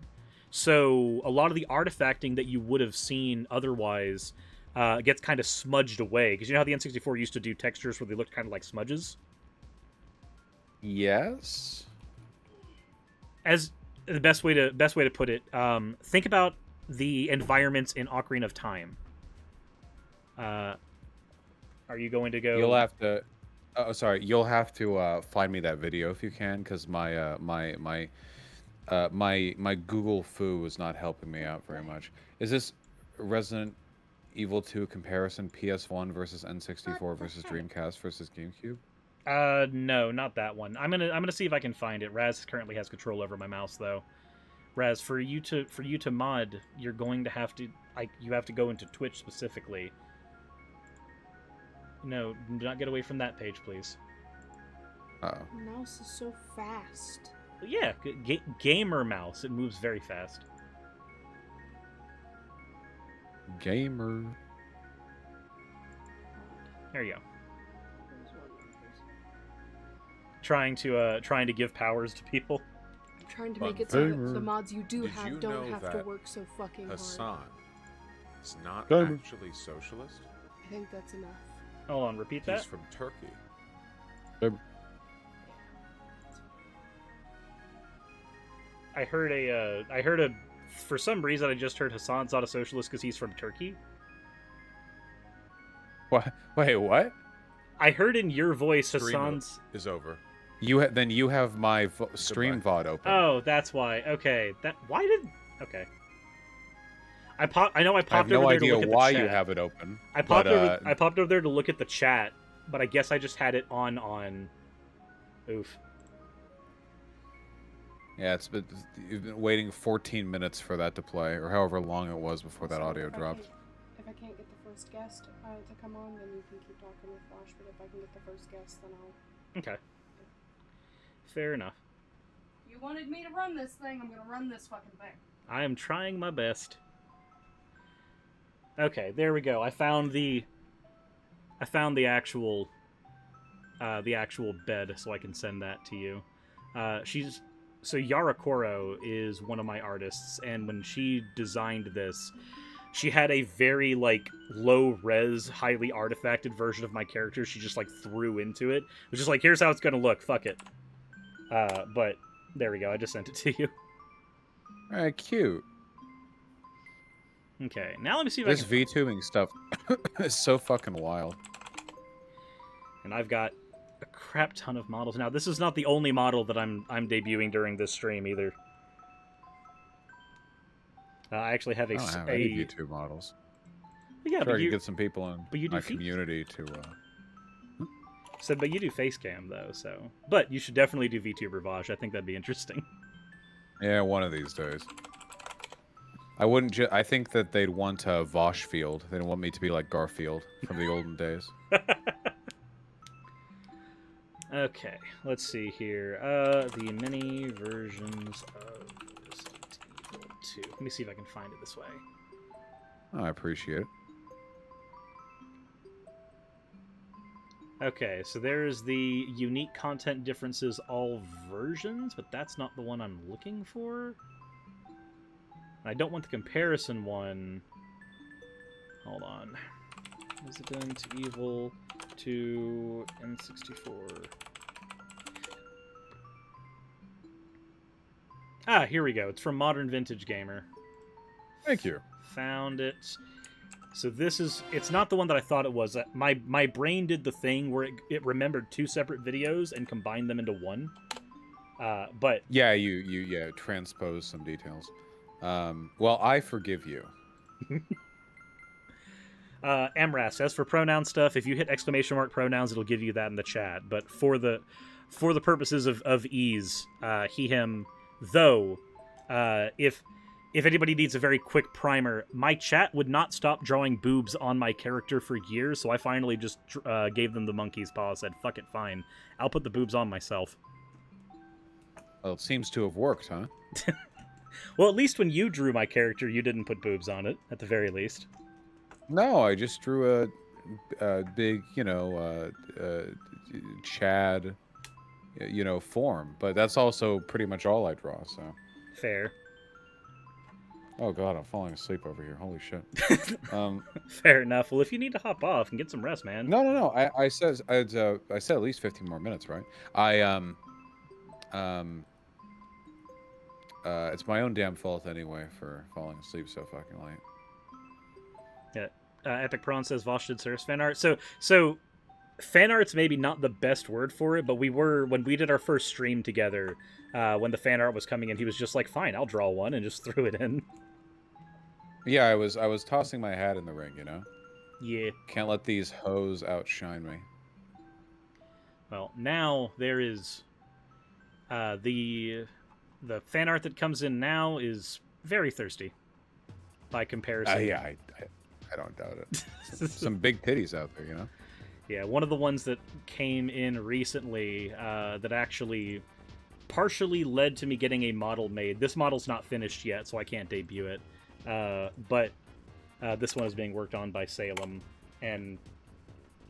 [SPEAKER 1] So a lot of the artifacting that you would have seen otherwise gets kind of smudged away. Because you know how the N64 used to do textures where they looked kind of like smudges?
[SPEAKER 2] Yes.
[SPEAKER 1] As the best way to put it, think about the environments in Ocarina of Time. Are you going to go?
[SPEAKER 2] You'll have to. Oh, sorry. You'll have to find me that video if you can, because my Google foo is not helping me out very much. Is this Resident Evil 2 comparison PS1 versus N64 versus Dreamcast versus GameCube?
[SPEAKER 1] No, not that one. I'm gonna see if I can find it. Raz currently has control over my mouse though. Raz, for you to mod, you're going to have to you have to go into Twitch specifically. No, do not get away from that page, please.
[SPEAKER 2] Uh-oh.
[SPEAKER 4] Mouse is so fast.
[SPEAKER 1] Yeah, gamer mouse. It moves very fast.
[SPEAKER 2] Gamer.
[SPEAKER 1] There you go. Trying to give powers to people.
[SPEAKER 4] I'm trying to make it so that the mods you do have don't have to work so fucking
[SPEAKER 5] Hassan
[SPEAKER 4] hard.
[SPEAKER 5] is not
[SPEAKER 2] Gamer.
[SPEAKER 5] actually socialist.
[SPEAKER 4] I think that's enough.
[SPEAKER 1] Hold on, repeat that.
[SPEAKER 5] He's from Turkey.
[SPEAKER 1] I heard for some reason I just heard Hassan's not a socialist because he's from Turkey.
[SPEAKER 2] What? Wait, what?
[SPEAKER 1] I heard in your voice
[SPEAKER 5] Stream
[SPEAKER 1] Hassan's.
[SPEAKER 5] is over.
[SPEAKER 2] Then you have my stream VOD open.
[SPEAKER 1] Oh, that's why. Okay, okay. I know I popped
[SPEAKER 2] I have no
[SPEAKER 1] over there to
[SPEAKER 2] idea
[SPEAKER 1] look at
[SPEAKER 2] why
[SPEAKER 1] the chat.
[SPEAKER 2] you have it open.
[SPEAKER 1] I popped over there to look at the chat, but I guess I just had it on. Oof.
[SPEAKER 2] Yeah, you've been waiting 14 minutes for that to play, or however long it was before that
[SPEAKER 4] Also,
[SPEAKER 2] audio
[SPEAKER 4] if I
[SPEAKER 2] dropped.
[SPEAKER 4] if I can't get the first guest to come on, then you can keep talking with Vaush, but if I can get the first guest, then I'll...
[SPEAKER 1] Okay. Fair enough.
[SPEAKER 4] You wanted me to run this thing, I'm gonna run this fucking thing.
[SPEAKER 1] I am trying my best. Okay, there we go. I found the actual bed, so I can send that to you. So YaraKoro is one of my artists, and when she designed this, she had a very like low res, highly artifacted version of my character. She just like threw into it. It was just like, here's how it's gonna look. Fuck it. But there we go. I just sent it to you.
[SPEAKER 2] All right, cute.
[SPEAKER 1] Okay, now let me see if
[SPEAKER 2] This
[SPEAKER 1] I can...
[SPEAKER 2] VTubing stuff is so fucking wild.
[SPEAKER 1] And I've got a crap ton of models. Now, this is not the only model that I'm debuting during this stream either. I actually have
[SPEAKER 2] I don't have any YouTube models.
[SPEAKER 1] Yeah,
[SPEAKER 2] Sure,
[SPEAKER 1] but
[SPEAKER 2] I
[SPEAKER 1] you
[SPEAKER 2] could get some people in
[SPEAKER 1] but you do
[SPEAKER 2] my
[SPEAKER 1] feet.
[SPEAKER 2] community to.
[SPEAKER 1] So, but you do face cam though, so. But you should definitely do VTuber Vaush. I think that'd be interesting.
[SPEAKER 2] Yeah, one of these days. I wouldn't. I think that they'd want a Vaush field. They'd want me to be like Garfield from the olden days.
[SPEAKER 1] Okay, let's see here. The mini versions of Resident Evil 2. Let me see if I can find it this way.
[SPEAKER 2] Oh, I appreciate it.
[SPEAKER 1] Okay, so there's the unique content differences all versions, but that's not the one I'm looking for. I don't want the comparison one. Hold on. Resident Evil 2 N64. Ah, here we go. It's from Modern Vintage Gamer.
[SPEAKER 2] Thank you.
[SPEAKER 1] Found it. So this is, it's not the one that I thought it was. My brain did the thing where it remembered two separate videos and combined them into one. But
[SPEAKER 2] Yeah, you transpose some details. Well, I forgive you.
[SPEAKER 1] Amras, as for pronoun stuff, if you hit exclamation mark pronouns, it'll give you that in the chat. But for the purposes of ease, he, him, though, if anybody needs a very quick primer, my chat would not stop drawing boobs on my character for years, so I finally just gave them the monkey's paw, said, fuck it, fine. I'll put the boobs on myself.
[SPEAKER 2] Well, it seems to have worked, huh?
[SPEAKER 1] Well, at least when you drew my character, you didn't put boobs on it, at the very least.
[SPEAKER 2] No, I just drew a big, Chad, form. But that's also pretty much all I draw, so.
[SPEAKER 1] Fair.
[SPEAKER 2] Oh god, I'm falling asleep over here. Holy shit.
[SPEAKER 1] Fair enough. Well, if you need to hop off and get some rest, man.
[SPEAKER 2] No. I said at least 15 more minutes, right? It's my own damn fault anyway for falling asleep so fucking late.
[SPEAKER 1] Yeah. Epic Prawn says Vaush did Suris fan art. So fan art's maybe not the best word for it, but when we did our first stream together, when the fan art was coming in, he was just like, fine, I'll draw one, and just threw it in.
[SPEAKER 2] Yeah, I was tossing my hat in the ring,
[SPEAKER 1] Yeah.
[SPEAKER 2] Can't let these hoes outshine me.
[SPEAKER 1] Well, now there is the fan art that comes in now is very thirsty by comparison.
[SPEAKER 2] Yeah, I don't doubt it. Some big titties out there,
[SPEAKER 1] Yeah, one of the ones that came in recently that actually partially led to me getting a model made. This model's not finished yet, so I can't debut it. But this one is being worked on by Salem, and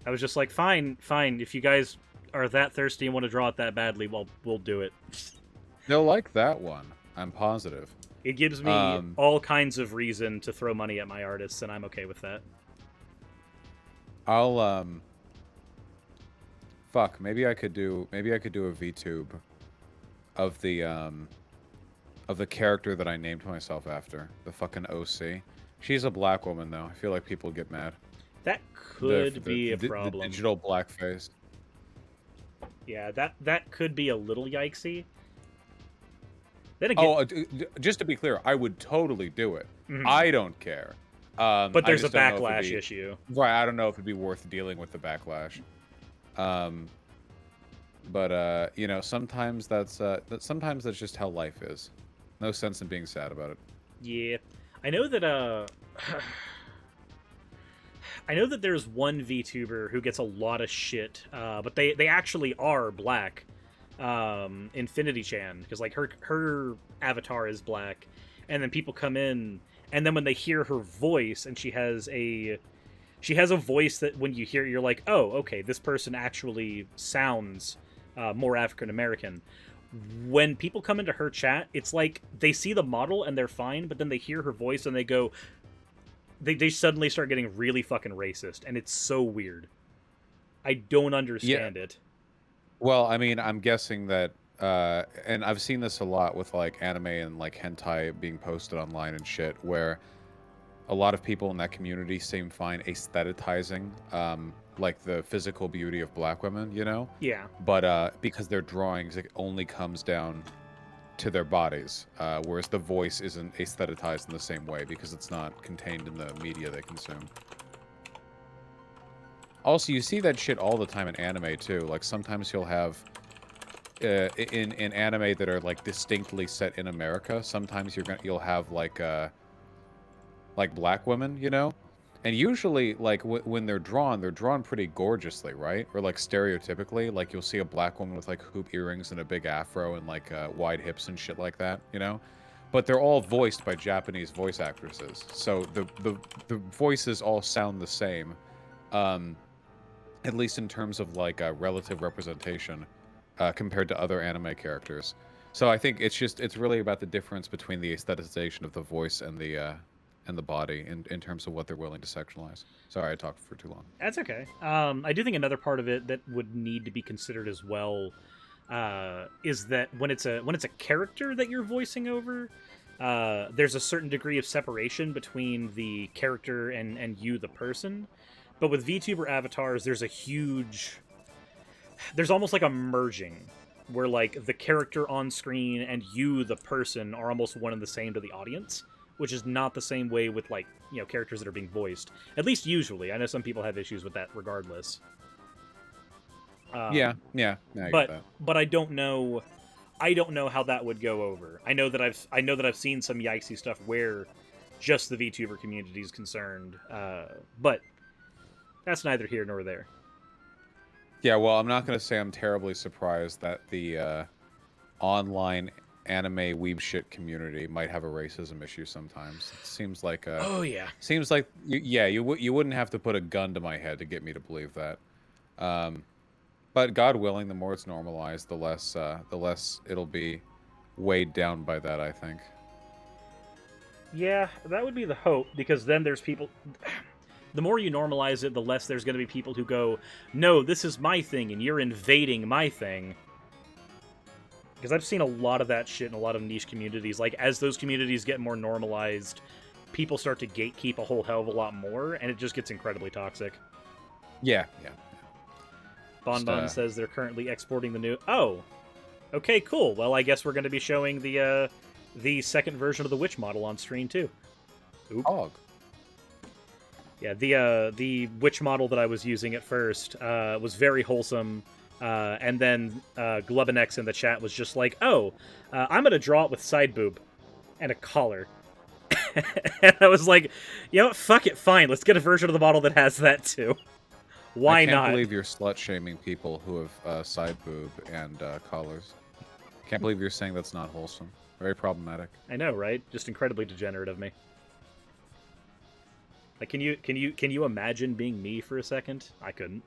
[SPEAKER 1] I was just like, fine, if you guys are that thirsty and want to draw it that badly, well, we'll do it.
[SPEAKER 2] They'll like that one, I'm positive.
[SPEAKER 1] It gives me all kinds of reason to throw money at my artists, and I'm okay with that.
[SPEAKER 2] I'll fuck, maybe I could do a VTube of the character that I named myself after, the fucking OC. She's a black woman though. I feel like people get mad.
[SPEAKER 1] That could be a problem.
[SPEAKER 2] The digital blackface.
[SPEAKER 1] Yeah, that could be a little yikesy. Then again,
[SPEAKER 2] just to be clear, I would totally do it.
[SPEAKER 1] Mhm.
[SPEAKER 2] I don't care.
[SPEAKER 1] But there's a
[SPEAKER 2] I just don't know if
[SPEAKER 1] backlash
[SPEAKER 2] it'd be-
[SPEAKER 1] issue.
[SPEAKER 2] Right, I don't know if it'd be worth dealing with the backlash. But sometimes that's just how life is. No sense in being sad about it.
[SPEAKER 1] Yeah, I know that I know that there's one VTuber who gets a lot of shit, but they actually are black. Infinity Chan, because like her avatar is black, and then people come in, and then when they hear her voice, and she has a voice that when you hear it, you're like, oh, okay, this person actually sounds more African American. When people come into her chat, it's like they see the model and they're fine, but then they hear her voice and they go, they suddenly start getting really fucking racist, and it's so weird. I don't understand it.
[SPEAKER 2] Well, I mean, I'm guessing that, and I've seen this a lot with like anime and like hentai being posted online and shit, where a lot of people in that community seem fine aesthetizing like the physical beauty of black women,
[SPEAKER 1] Yeah.
[SPEAKER 2] But because their drawings, it only comes down to their bodies, whereas the voice isn't aesthetized in the same way because it's not contained in the media they consume. Also, you see that shit all the time in anime too. Like sometimes you'll have in anime that are like distinctly set in America. Sometimes you'll have like black women, you know, and usually like when they're drawn pretty gorgeously, right? Or like stereotypically, like you'll see a black woman with like hoop earrings and a big afro and like wide hips and shit like that, you know. But they're all voiced by Japanese voice actresses, so the voices all sound the same. At least in terms of like relative representation compared to other anime characters. So I think it's really about the difference between the aestheticization of the voice and the body in terms of what they're willing to sexualize. Sorry, I talked for too long.
[SPEAKER 1] That's okay. I do think another part of it that would need to be considered as well is that when it's a character that you're voicing over, there's a certain degree of separation between the character and you, the person. But with VTuber avatars, there's almost like a merging where like the character on screen and you, the person, are almost one and the same to the audience, which is not the same way with like, you know, characters that are being voiced. At least usually. I know some people have issues with that regardless.
[SPEAKER 2] Yeah, I get that.
[SPEAKER 1] But I don't know how that would go over. I know that I've seen some yikesy stuff where just the VTuber community is concerned. But that's neither here nor there.
[SPEAKER 2] Yeah, well, I'm not going to say I'm terribly surprised that the online anime weeb shit community might have a racism issue sometimes. It seems like
[SPEAKER 1] oh yeah.
[SPEAKER 2] Seems like you wouldn't have to put a gun to my head to get me to believe that. But God willing, the more it's normalized, the less it'll be weighed down by that, I think.
[SPEAKER 1] Yeah, that would be the hope, because then there's people... The more you normalize it, the less there's going to be people who go, no, this is my thing, and you're invading my thing. Because I've seen a lot of that shit in a lot of niche communities. Like, as those communities get more normalized, people start to gatekeep a whole hell of a lot more, and it just gets incredibly toxic.
[SPEAKER 2] Yeah.
[SPEAKER 1] BonBon says they're currently exporting the new... Oh! Okay, cool. Well, I guess we're going to be showing the second version of the witch model on stream, too. Oop.
[SPEAKER 2] Hog.
[SPEAKER 1] Yeah, the witch model that I was using at first was very wholesome, and then Glubbinex in the chat was just like, oh, I'm going to draw it with side boob and a collar. And I was like, you know what, fuck it, fine, let's get a version of the model that has that too. Why not?
[SPEAKER 2] I can't believe you're slut-shaming people who have side boob and collars. Can't believe you're saying that's not wholesome. Very problematic.
[SPEAKER 1] I know, right? Just incredibly degenerate of me. Like, can you imagine being me for a second? I couldn't.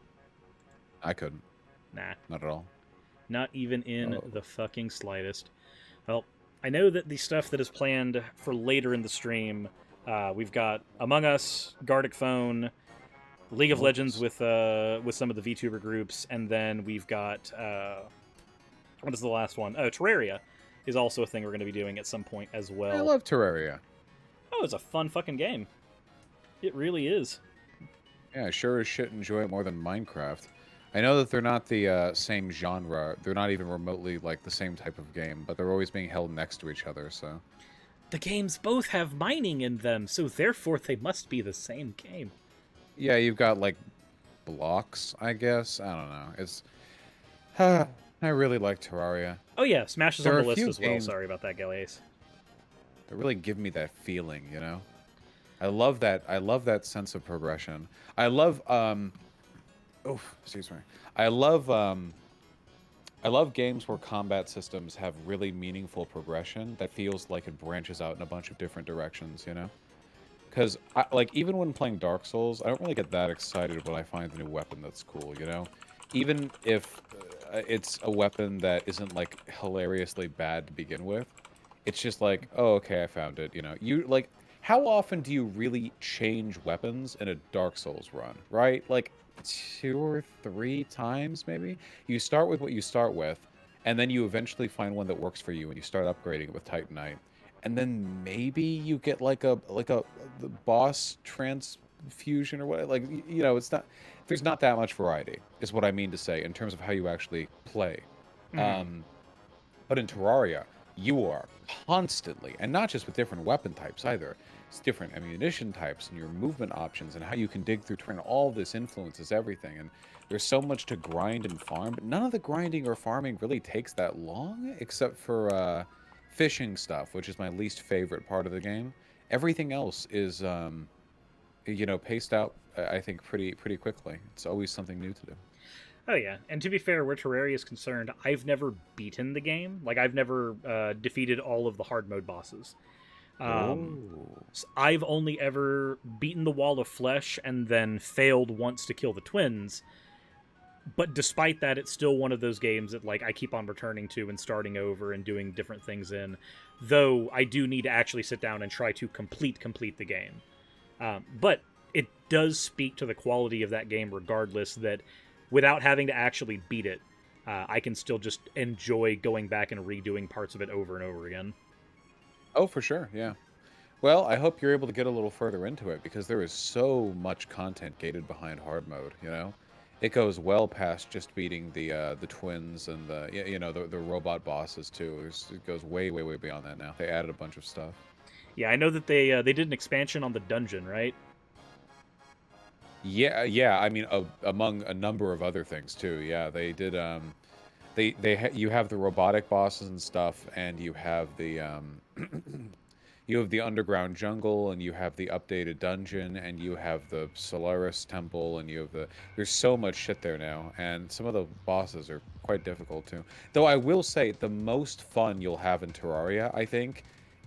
[SPEAKER 2] I couldn't.
[SPEAKER 1] Nah.
[SPEAKER 2] Not at all.
[SPEAKER 1] Not even in the fucking slightest. Well, I know that the stuff that is planned for later in the stream, we've got Among Us, Gartic Phone, League of Legends with some of the VTuber groups, and then we've got what is the last one? Oh, Terraria is also a thing we're going to be doing at some point as well.
[SPEAKER 2] I love Terraria.
[SPEAKER 1] Oh, it's a fun fucking game. It really is.
[SPEAKER 2] Yeah, I sure as shit enjoy it more than Minecraft. I know that they're not the same genre. They're not even remotely like the same type of game, but they're always being held next to each other, so...
[SPEAKER 1] The games both have mining in them, so therefore they must be the same game.
[SPEAKER 2] Yeah, you've got, like, blocks, I guess. I don't know. It's... I really like Terraria.
[SPEAKER 1] Oh yeah, Smash is on
[SPEAKER 2] There
[SPEAKER 1] the
[SPEAKER 2] are a
[SPEAKER 1] list
[SPEAKER 2] few
[SPEAKER 1] as well.
[SPEAKER 2] games-
[SPEAKER 1] Sorry about that, Galace.
[SPEAKER 2] They really give me that feeling, you know? I love that sense of progression. I love excuse me. I love games where combat systems have really meaningful progression that feels like it branches out in a bunch of different directions, you know? Because like even when playing Dark Souls, I don't really get that excited when I find a new weapon that's cool, you know? Even if it's a weapon that isn't like hilariously bad to begin with, it's just like, oh, okay, I found it, you know? You like, how often do you really change weapons in a Dark Souls run, right? Like 2 or 3 times, maybe? You start with what you start with, and then you eventually find one that works for you, and you start upgrading it with Titanite. And then maybe you get like the boss transfusion or what, like, you know, it's not, there's not that much variety, is what I mean to say, in terms of how you actually play.
[SPEAKER 1] Mm-hmm.
[SPEAKER 2] But in Terraria, you are constantly, and not just with different weapon types either, different ammunition types and your movement options and how you can dig through terrain. All this influences everything, and there's so much to grind and farm, but none of the grinding or farming really takes that long, except for fishing stuff, which is my least favorite part of the game. Everything else is, paced out, I think, pretty quickly. It's always something new to do.
[SPEAKER 1] Oh yeah, and to be fair, where Terraria is concerned, I've never beaten the game. Like, I've never defeated all of the hard mode bosses. I've only ever beaten the Wall of Flesh and then failed once to kill the twins. But despite that, it's still one of those games that like I keep on returning to and starting over and doing different things in. Though I do need to actually sit down and try to complete the game. But it does speak to the quality of that game regardless, that without having to actually beat it, I can still just enjoy going back and redoing parts of it over and over again.
[SPEAKER 2] Oh, for sure, yeah. Well, I hope you're able to get a little further into it, because there is so much content gated behind hard mode, you know? It goes well past just beating the twins and the robot bosses too. It goes way beyond that now. They added a bunch of stuff. Yeah,
[SPEAKER 1] I know that they did an expansion on the dungeon, right?
[SPEAKER 2] Yeah. I mean, among a number of other things too. Yeah, they did. You have the robotic bosses and stuff, and you have the you have the underground jungle, and you have the updated dungeon, and you have the Solaris temple, and you have there's so much shit there now, and some of the bosses are quite difficult too. Though I will say, the most fun you'll have in Terraria, I think,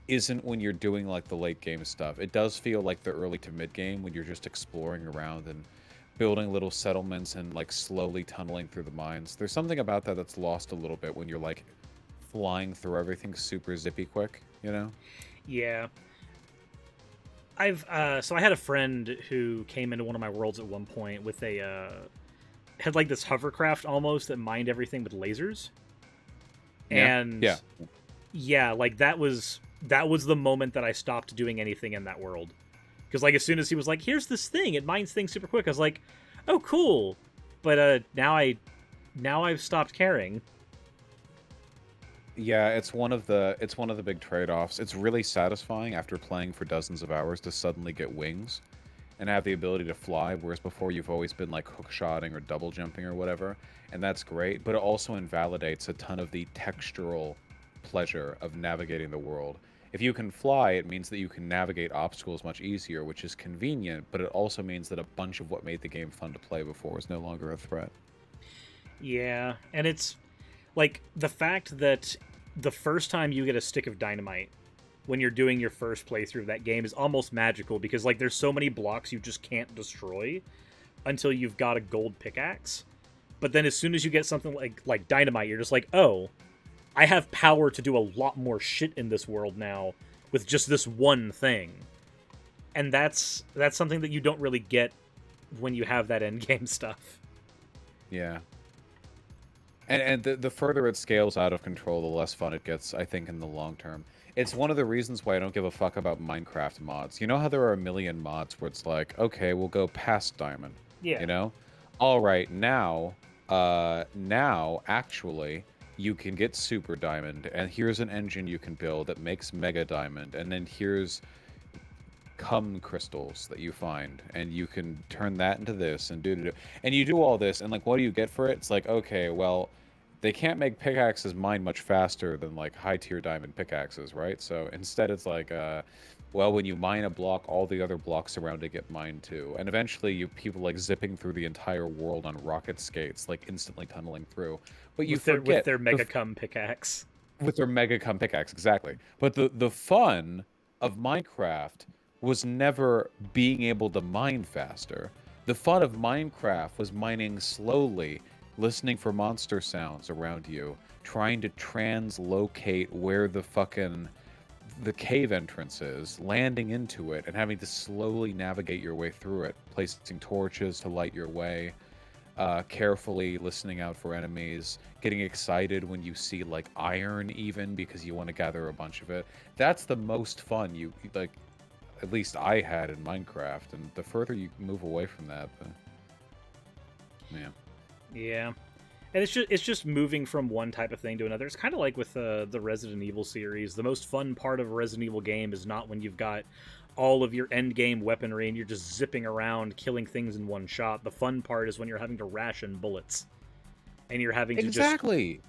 [SPEAKER 2] isn't when you're doing like the late game stuff. It does feel like the early to mid game when you're just exploring around and building little settlements and like slowly tunneling through the mines. There's something about that that's lost a little bit when you're like flying through everything super zippy quick, you know?
[SPEAKER 1] Yeah. So I had a friend who came into one of my worlds at one point with had like this hovercraft almost that mined everything with lasers. And yeah, like that was the moment that I stopped doing anything in that world. Because like as soon as he was like, here's this thing, it mines things super quick, I was like, oh cool. But now I've stopped caring.
[SPEAKER 2] Yeah, it's one of the big trade-offs. It's really satisfying after playing for dozens of hours to suddenly get wings and have the ability to fly, whereas before you've always been like hook-shotting or double jumping or whatever, and that's great, but it also invalidates a ton of the textural pleasure of navigating the world. If you can fly, it means that you can navigate obstacles much easier, which is convenient, but it also means that a bunch of what made the game fun to play before is no longer a threat.
[SPEAKER 1] Yeah, and it's like the fact that the first time you get a stick of dynamite when you're doing your first playthrough of that game is almost magical, because like there's so many blocks you just can't destroy until you've got a gold pickaxe. But then as soon as you get something like dynamite, you're just like, oh, I have power to do a lot more shit in this world now with just this one thing. And that's something that you don't really get when you have that endgame stuff.
[SPEAKER 2] Yeah. And the further it scales out of control, the less fun it gets, I think, in the long term. It's one of the reasons why I don't give a fuck about Minecraft mods. You know how there are a million mods where it's like, okay, we'll go past Diamond.
[SPEAKER 1] Yeah.
[SPEAKER 2] You know? All right, now, actually, you can get Super Diamond, and here's an engine you can build that makes Mega Diamond, and then here's cum crystals that you find, and you can turn that into this, and and you do all this, and like, what do you get for it? It's like, okay, well, they can't make pickaxes mine much faster than like high-tier diamond pickaxes, right? So instead it's like, well, when you mine a block, all the other blocks around it get mined too. And eventually people like zipping through the entire world on rocket skates, like instantly tunneling through. But you forget
[SPEAKER 1] with their mega cum pickaxe.
[SPEAKER 2] With their mega cum pickaxe, exactly. But the fun of Minecraft was never being able to mine faster. The fun of Minecraft was mining slowly, listening for monster sounds around you, trying to translocate where the cave entrance is, landing into it, and having to slowly navigate your way through it, placing torches to light your way, carefully listening out for enemies, getting excited when you see like iron even because you want to gather a bunch of it. That's the most fun you like, at least I had in Minecraft, and the further you move away from that, the man.
[SPEAKER 1] Yeah. And it's just moving from one type of thing to another. It's kind of like with the Resident Evil series. The most fun part of a Resident Evil game is not when you've got all of your end game weaponry and you're just zipping around killing things in one shot. The fun part is when you're having to ration bullets and you're having to
[SPEAKER 2] Exactly.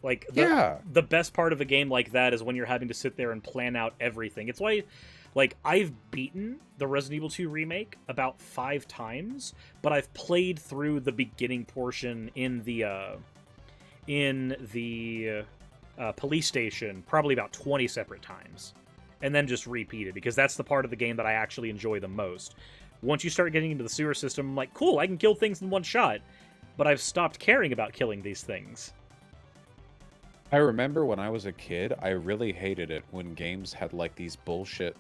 [SPEAKER 1] like
[SPEAKER 2] Yeah.
[SPEAKER 1] the best part of a game like that is when you're having to sit there and plan out everything. It's why, like, I've beaten the Resident Evil 2 remake about 5 times, but I've played through the beginning portion in the police station probably about 20 separate times, and then just repeated, because that's the part of the game that I actually enjoy the most. Once you start getting into the sewer system, I'm like, cool, I can kill things in one shot, but I've stopped caring about killing these things.
[SPEAKER 2] I remember when I was a kid, I really hated it when games had like these bullshit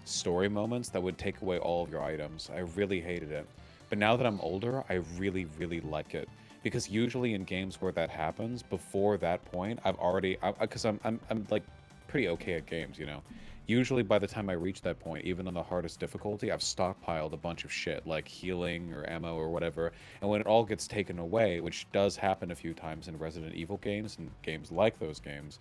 [SPEAKER 2] story moments that would take away all of your items. I really hated it. But now that I'm older, I really, really like it. Because usually in games where that happens, before that point, I've already, because I'm like pretty okay at games, you know. Usually by the time I reach that point, even on the hardest difficulty, I've stockpiled a bunch of shit, like healing or ammo or whatever. And when it all gets taken away, which does happen a few times in Resident Evil games and games like those games,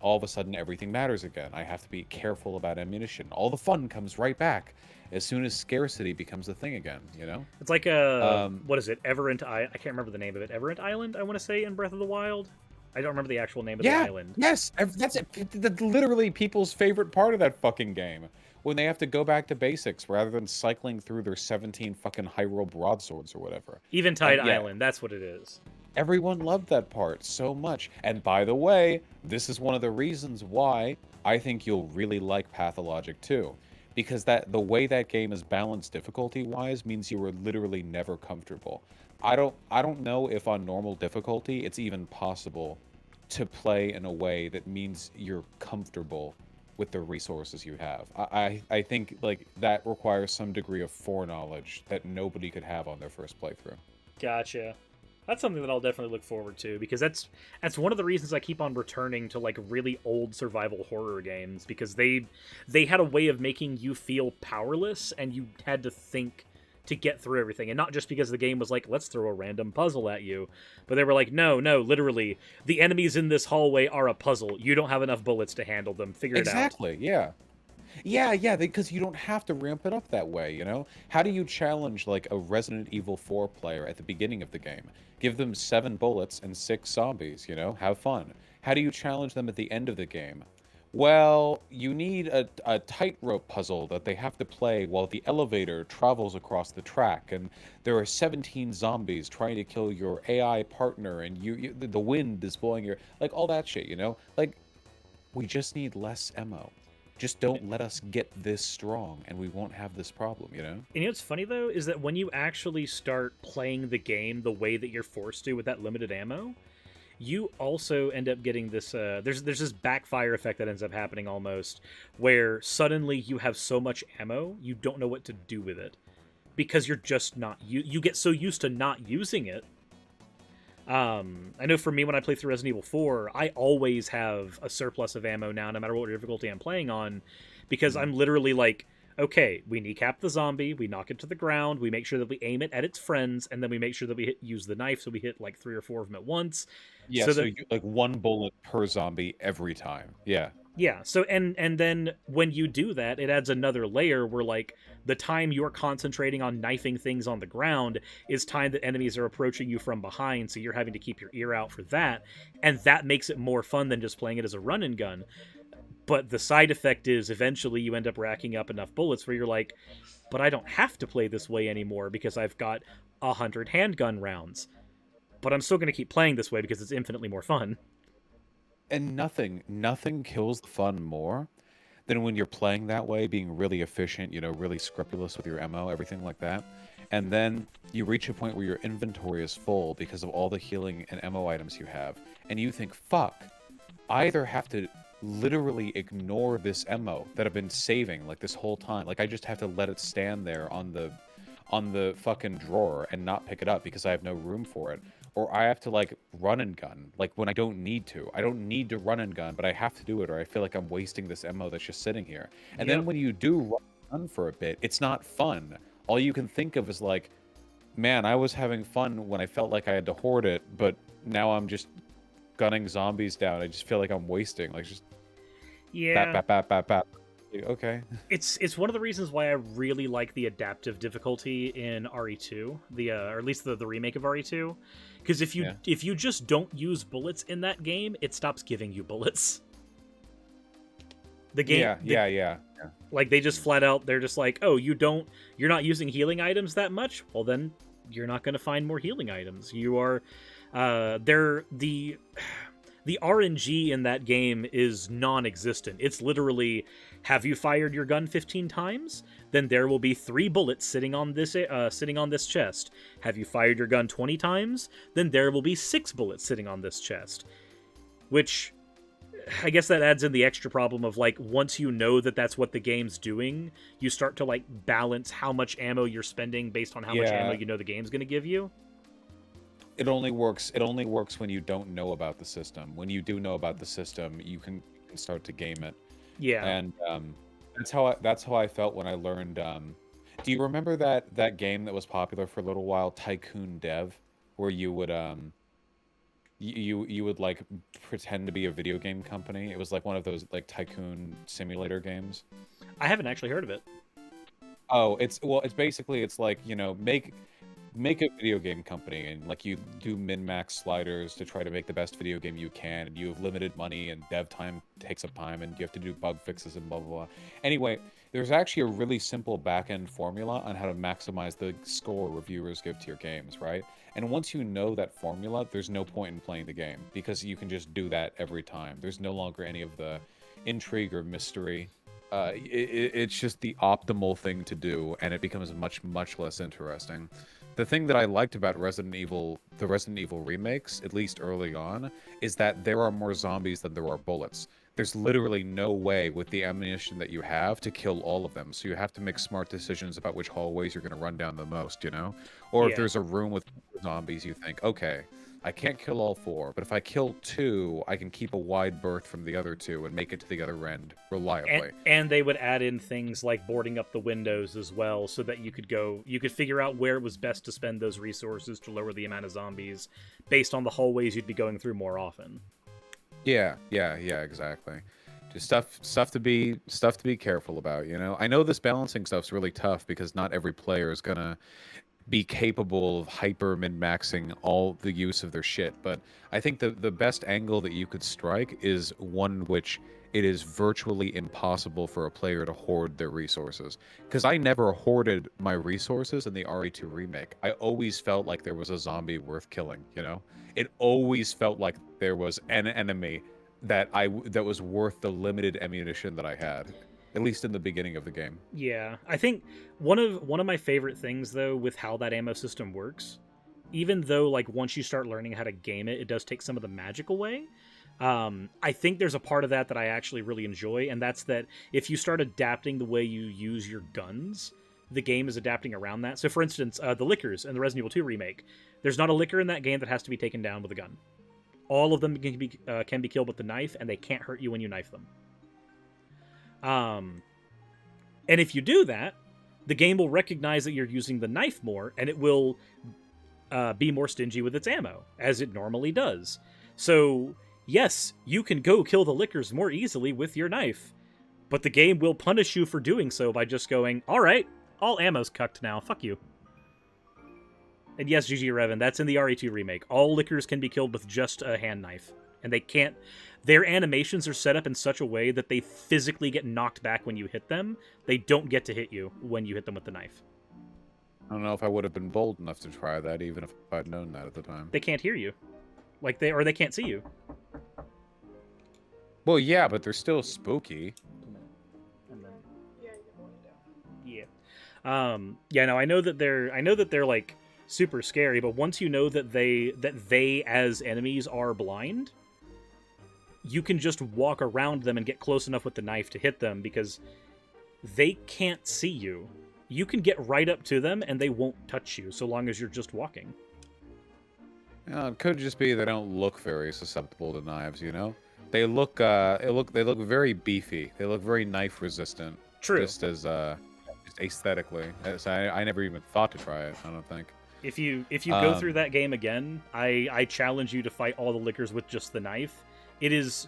[SPEAKER 2] all of a sudden everything matters again. I have to be careful about ammunition. All the fun comes right back as soon as scarcity becomes a thing again, you know?
[SPEAKER 1] It's like what is it? I can't remember the name of it. Everent Island, I want to say, in Breath of the Wild. I don't remember the actual name of the island.
[SPEAKER 2] Yes, that's it. That's literally people's favorite part of that fucking game. When they have to go back to basics rather than cycling through their 17 fucking Hyrule broadswords or whatever.
[SPEAKER 1] Eventide Island, that's what it is.
[SPEAKER 2] Everyone loved that part so much. And by the way, this is one of the reasons why I think you'll really like Pathologic too. Because the way that game is balanced difficulty-wise means you are literally never comfortable. I don't know if on normal difficulty it's even possible to play in a way that means you're comfortable with the resources you have. I think like that requires some degree of foreknowledge that nobody could have on their first playthrough.
[SPEAKER 1] Gotcha. That's something that I'll definitely look forward to, because that's one of the reasons I keep on returning to like really old survival horror games, because they had a way of making you feel powerless and you had to think to get through everything, and not just because the game was like, let's throw a random puzzle at you, but they were like, no, literally, the enemies in this hallway are a puzzle. You don't have enough bullets to handle them. Figure it out.
[SPEAKER 2] Exactly, yeah. Yeah, because you don't have to ramp it up that way, you know? How do you challenge, like, a Resident Evil 4 player at the beginning of the game? Give them 7 bullets and 6 zombies, you know? Have fun. How do you challenge them at the end of the game? Well, you need a tightrope puzzle that they have to play while the elevator travels across the track, and there are 17 zombies trying to kill your AI partner, and the wind is blowing your... Like, all that shit, you know? Like, we just need less ammo. Just don't let us get this strong, and we won't have this problem, you know?
[SPEAKER 1] And you know what's funny, though, is that when you actually start playing the game the way that you're forced to with that limited ammo, you also end up getting this, there's this backfire effect that ends up happening almost, where suddenly you have so much ammo, you don't know what to do with it. Because you're just not, you get so used to not using it. I know for me, when I play through Resident Evil 4, I always have a surplus of ammo now, no matter what difficulty I'm playing on, because I'm literally like, okay, we kneecap the zombie, we knock it to the ground, we make sure that we aim it at its friends, and then we make sure that we use the knife, so we hit like 3 or 4 of them at once.
[SPEAKER 2] Yeah, so you, like 1 bullet per zombie every time. Yeah.
[SPEAKER 1] Yeah, so and then when you do that, it adds another layer where, like, the time you're concentrating on knifing things on the ground is time that enemies are approaching you from behind, so you're having to keep your ear out for that, and that makes it more fun than just playing it as a run and gun. But the side effect is eventually you end up racking up enough bullets where you're like, but I don't have to play this way anymore because I've got 100 handgun rounds. But I'm still going to keep playing this way because it's infinitely more fun.
[SPEAKER 2] And nothing kills the fun more than when you're playing that way, being really efficient, you know, really scrupulous with your ammo, everything like that. And then you reach a point where your inventory is full because of all the healing and ammo items you have. And you think, fuck, I either have to literally ignore this ammo that I've been saving like this whole time. Like I just have to let it stand there on the fucking drawer and not pick it up because I have no room for it. Or I have to, like, run and gun, like, when I don't need to. I don't need to run and gun, but I have to do it, or I feel like I'm wasting this ammo that's just sitting here. And then when you do run and gun for a bit, it's not fun. All you can think of is, like, man, I was having fun when I felt like I had to hoard it, but now I'm just gunning zombies down. I just feel like I'm wasting. Like, just
[SPEAKER 1] Yeah.
[SPEAKER 2] bap, bap, bap, bap, bap. Okay.
[SPEAKER 1] It's one of the reasons why I really like the adaptive difficulty in RE2, or at least the remake of RE2, because if you just don't use bullets in that game, it stops giving you bullets. The game,
[SPEAKER 2] yeah.
[SPEAKER 1] like they just flat out, they're just like, oh, you're not using healing items that much. Well, then you're not going to find more healing items. You are, the RNG in that game is non-existent. It's literally, have you fired your gun 15 times? Then there will be 3 bullets sitting on this chest. Have you fired your gun 20 times? Then there will be 6 bullets sitting on this chest. Which, I guess that adds in the extra problem of, like, once you know that that's what the game's doing, you start to, like, balance how much ammo you're spending based on how much ammo you know the game's going to give you.
[SPEAKER 2] It only works when you don't know about the system. When you do know about the system, you can start to game it.
[SPEAKER 1] Yeah.
[SPEAKER 2] And that's how I felt when I learned. Do you remember that game that was popular for a little while, Tycoon Dev, where you would you would like pretend to be a video game company? It was like one of those like tycoon simulator games.
[SPEAKER 1] I haven't actually heard of it.
[SPEAKER 2] Oh, it's basically, it's like, you know, make a video game company, and like you do min-max sliders to try to make the best video game you can, and you have limited money and dev time takes up time, and you have to do bug fixes and blah blah blah. Anyway, there's actually a really simple back-end formula on how to maximize the score reviewers give to your games, right? And once you know that formula, there's no point in playing the game, because you can just do that every time. There's no longer any of the intrigue or mystery. It's just the optimal thing to do, and it becomes much less interesting. The thing that I liked about the Resident Evil remakes, at least early on, is that there are more zombies than there are bullets. There's literally no way with the ammunition that you have to kill all of them, so you have to make smart decisions about which hallways you're going to run down the most, you know? Or if there's a room with zombies, you think, okay, I can't kill all 4, but if I kill 2, I can keep a wide berth from the other 2 and make it to the other end reliably.
[SPEAKER 1] And they would add in things like boarding up the windows as well, so that you could figure out where it was best to spend those resources to lower the amount of zombies based on the hallways you'd be going through more often.
[SPEAKER 2] Yeah, exactly. Just stuff to be careful about, you know? I know this balancing stuff's really tough because not every player is gonna be capable of hyper min-maxing all the use of their shit, but I think the best angle that you could strike is one which it is virtually impossible for a player to hoard their resources. Because I never hoarded my resources in the RE2 remake. I always felt like there was a zombie worth killing, you know? It always felt like there was an enemy that was worth the limited ammunition that I had. At least in the beginning of the game.
[SPEAKER 1] Yeah, I think one of my favorite things, though, with how that ammo system works, even though, like, once you start learning how to game it, it does take some of the magic away. I think there's a part of that I actually really enjoy, and that's that if you start adapting the way you use your guns, the game is adapting around that. So, for instance, the lickers in the Resident Evil 2 remake, there's not a licker in that game that has to be taken down with a gun. All of them can be killed with the knife, and they can't hurt you when you knife them. And if you do that, the game will recognize that you're using the knife more, and it will be more stingy with its ammo, as it normally does. So, yes, you can go kill the lickers more easily with your knife, but the game will punish you for doing so by just going, alright, all ammo's cucked now, fuck you. And yes, GG Revan, that's in the RE2 remake. All lickers can be killed with just a hand knife, and they can't... Their animations are set up in such a way that they physically get knocked back when you hit them. They don't get to hit you when you hit them with the knife.
[SPEAKER 2] I don't know if I would have been bold enough to try that, even if I'd known that at the time.
[SPEAKER 1] They can't hear you. They can't see you.
[SPEAKER 2] Well, yeah, but they're still spooky.
[SPEAKER 1] And then,
[SPEAKER 4] Yeah, you can hold it down.
[SPEAKER 1] yeah. No, I know that they're like super scary, but once you know that they as enemies are blind, you can just walk around them and get close enough with the knife to hit them because they can't see you. You can get right up to them and they won't touch you so long as you're just walking.
[SPEAKER 2] It could just be they don't look very susceptible to knives, you know? They look very beefy. They look very knife resistant.
[SPEAKER 1] True.
[SPEAKER 2] Just as just aesthetically. So I never even thought to try it, I don't think.
[SPEAKER 1] If you go through that game again, I challenge you to fight all the lickers with just the knife. It is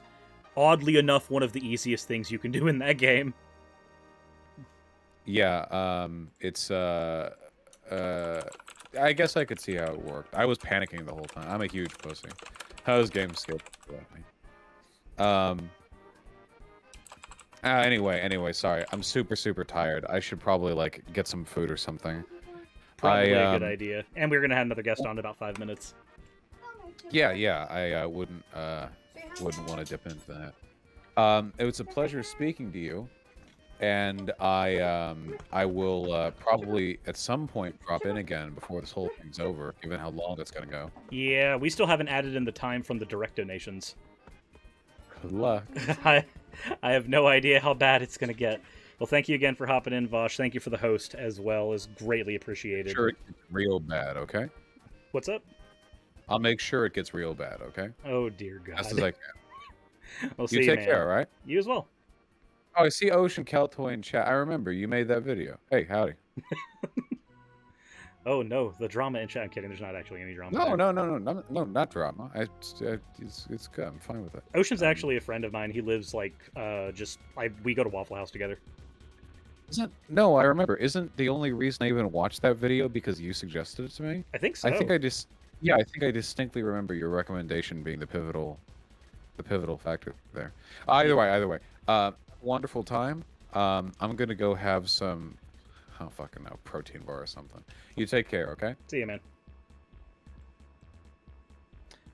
[SPEAKER 1] oddly enough one of the easiest things you can do in that game.
[SPEAKER 2] Yeah, it's I guess I could see how it worked. I was panicking the whole time. I'm a huge pussy. How's game skip? Anyway, sorry. I'm super tired. I should probably like get some food or something.
[SPEAKER 1] Probably a good idea. And we're gonna have another guest on in about 5 minutes.
[SPEAKER 2] Yeah. I wouldn't want to dip into that. It was a pleasure speaking to you, and I will probably at some point drop in again before this whole thing's over, given how long it's gonna go.
[SPEAKER 1] Yeah, we still haven't added in the time from the direct donations.
[SPEAKER 2] Good luck.
[SPEAKER 1] I have no idea how bad it's gonna get. Well, thank you again for hopping in, Vaush. Thank you for the host as well. Is greatly appreciated.
[SPEAKER 2] Sure, it gets real bad. Okay.
[SPEAKER 1] What's up?
[SPEAKER 2] I'll make sure it gets real bad. Okay.
[SPEAKER 1] Oh dear God.
[SPEAKER 2] Best as I can.
[SPEAKER 1] We'll
[SPEAKER 2] You
[SPEAKER 1] see,
[SPEAKER 2] take
[SPEAKER 1] man.
[SPEAKER 2] care, all right?
[SPEAKER 1] You as well.
[SPEAKER 2] Oh, I see Ocean Caltoy in chat. I remember you made that video. Hey, howdy.
[SPEAKER 1] Oh no, the drama in chat. I'm kidding. There's not actually any drama.
[SPEAKER 2] No,
[SPEAKER 1] there.
[SPEAKER 2] no, not drama. It's good. I'm fine with it.
[SPEAKER 1] Ocean's actually a friend of mine. He lives like we go to Waffle House together.
[SPEAKER 2] No, I remember. Isn't the only reason I even watched that video because you suggested it to me?
[SPEAKER 1] I think so.
[SPEAKER 2] I think I distinctly remember your recommendation being the pivotal factor there. Either way, wonderful time. I'm gonna go have some, I don't fucking know, protein bar or something. You take care, okay?
[SPEAKER 1] See you, man.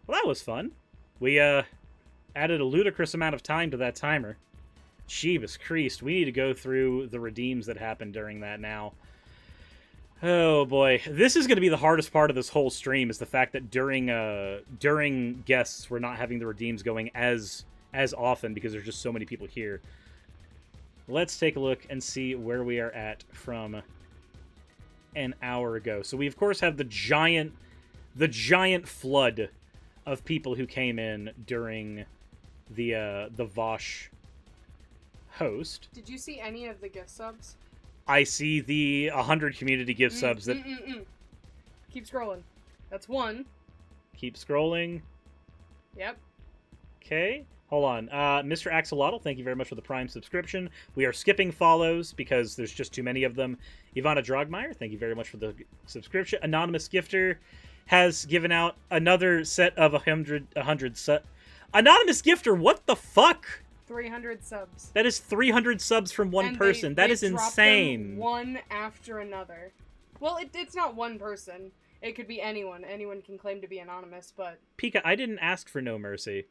[SPEAKER 1] Well, that was fun. We added a ludicrous amount of time to that timer. Jeebus Christ, we need to go through the redeems that happened during that now. Oh boy, this is going to be the hardest part of this whole stream, is the fact that during guests we're not having the redeems going as often because there's just so many people here. Let's take a look and see where we are at from an hour ago. So we of course have the giant flood of people who came in during the Vaush host.
[SPEAKER 4] Did you see any of the gift subs?
[SPEAKER 1] I see the 100 community gift subs that...
[SPEAKER 4] Keep scrolling. That's one.
[SPEAKER 1] Keep scrolling.
[SPEAKER 4] Yep.
[SPEAKER 1] Okay. Hold on. Mr. Axolotl, thank you very much for the Prime subscription. We are skipping follows because there's just too many of them. Ivana Drogmeyer, thank you very much for the subscription. Anonymous Gifter has given out another set of 100 Anonymous Gifter, what the fuck?
[SPEAKER 4] 300 subs.
[SPEAKER 1] That is 300 subs from one
[SPEAKER 4] And
[SPEAKER 1] person. That is
[SPEAKER 4] dropped
[SPEAKER 1] insane.
[SPEAKER 4] them one after another. Well, it's not one person. It could be anyone. Anyone can claim to be anonymous, but...
[SPEAKER 1] Pika, I didn't ask for no mercy.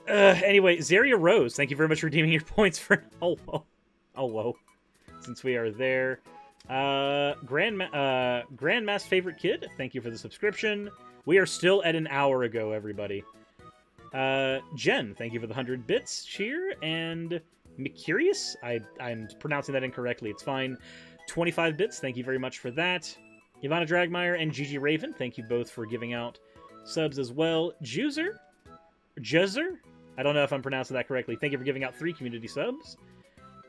[SPEAKER 1] Anyway, Zaria Rose, thank you very much for redeeming your points for... Oh, whoa. Since we are there. Grandma's Favorite Kid, thank you for the subscription. We are still at an hour ago, everybody. Jen, thank you for the 100 bits cheer. And Mercurius, I'm pronouncing that incorrectly, it's fine. 25 bits, thank you very much for that. Ivana Dragmeyer and Gigi Raven, thank you both for giving out subs as well. Juzer, I don't know if I'm pronouncing that correctly. Thank you for giving out 3 community subs.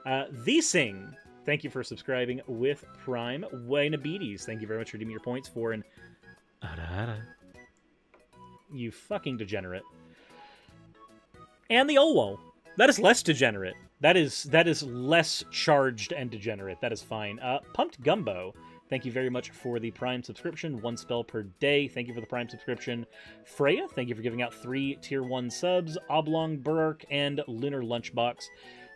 [SPEAKER 1] The Sing, thank you for subscribing with Prime. Waynabetes, thank you very much for redeeming your points for an... You fucking degenerate. And the Olo. That is less degenerate. That is less charged and degenerate. That is fine. Pumped Gumbo, thank you very much for the Prime subscription. 1 spell per day. Thank you for the Prime subscription. Freya, thank you for giving out 3 Tier 1 subs. Oblong Burke and Lunar Lunchbox,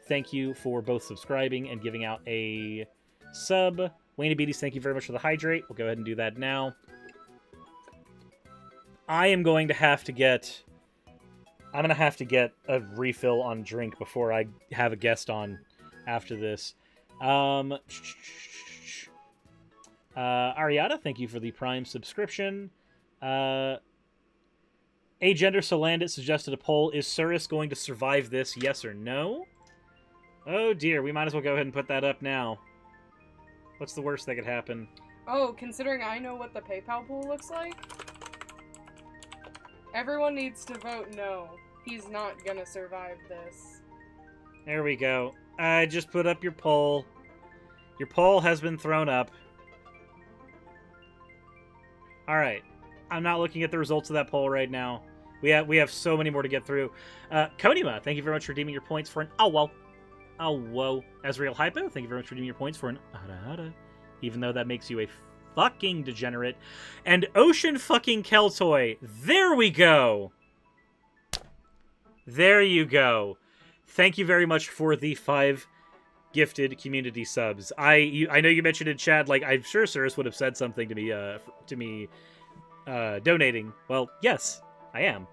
[SPEAKER 1] thank you for both subscribing and giving out a sub. Wayne Beatties, thank you very much for the hydrate. We'll go ahead and do that now. I'm going to have to get a refill on drink before I have a guest on after this. Ariata, thank you for the Prime subscription. Agender Solandit suggested a poll. Is Suris going to survive this, yes or no? Oh dear, we might as well go ahead and put that up now. What's the worst that could happen?
[SPEAKER 4] Oh, considering I know what the PayPal pool looks like? Everyone needs to vote no. He's not gonna survive this.
[SPEAKER 1] There we go. I just put up your poll. Your poll has been thrown up. All right. I'm not looking at the results of that poll right now. We have so many more to get through. Konima, thank you very much for redeeming your points for an oh whoa. Ezreal Hypo, thank you very much for redeeming your points for an ada. Even though that makes you a fucking degenerate. And Ocean fucking Keltoy. There we go. There you go. Thank you very much for the 5 gifted community subs. I know you mentioned in chat, like, I'm sure Suris would have said something to me donating. Well, yes, I am.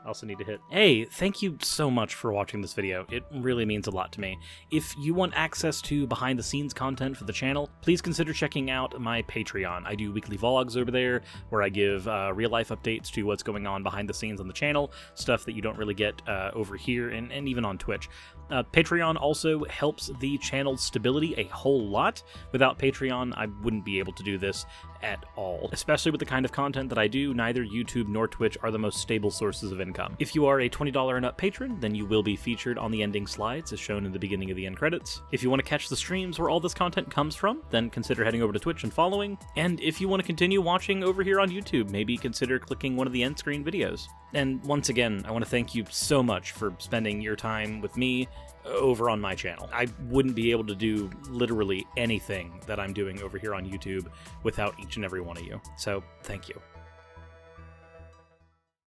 [SPEAKER 1] Also need to hit. Hey, thank you so much for watching this video. It really means a lot to me. If you want access to behind the scenes content for the channel, please consider checking out my Patreon. I do weekly vlogs over there where I give real life updates to what's going on behind the scenes on the channel, stuff that you don't really get over here and even on Twitch. Patreon also helps the channel's stability a whole lot. Without Patreon, I wouldn't be able to do this at all. Especially with the kind of content that I do, neither YouTube nor Twitch are the most stable sources of income. If you are a $20 and up patron, then you will be featured on the ending slides as shown in the beginning of the end credits. If you want to catch the streams where all this content comes from, then consider heading over to Twitch and following. And if you want to continue watching over here on YouTube, maybe consider clicking one of the end screen videos. And once again, I want to thank you so much for spending your time with me over on my channel. I wouldn't be able to do literally anything that I'm doing over here on YouTube without each and every one of you. So, thank you.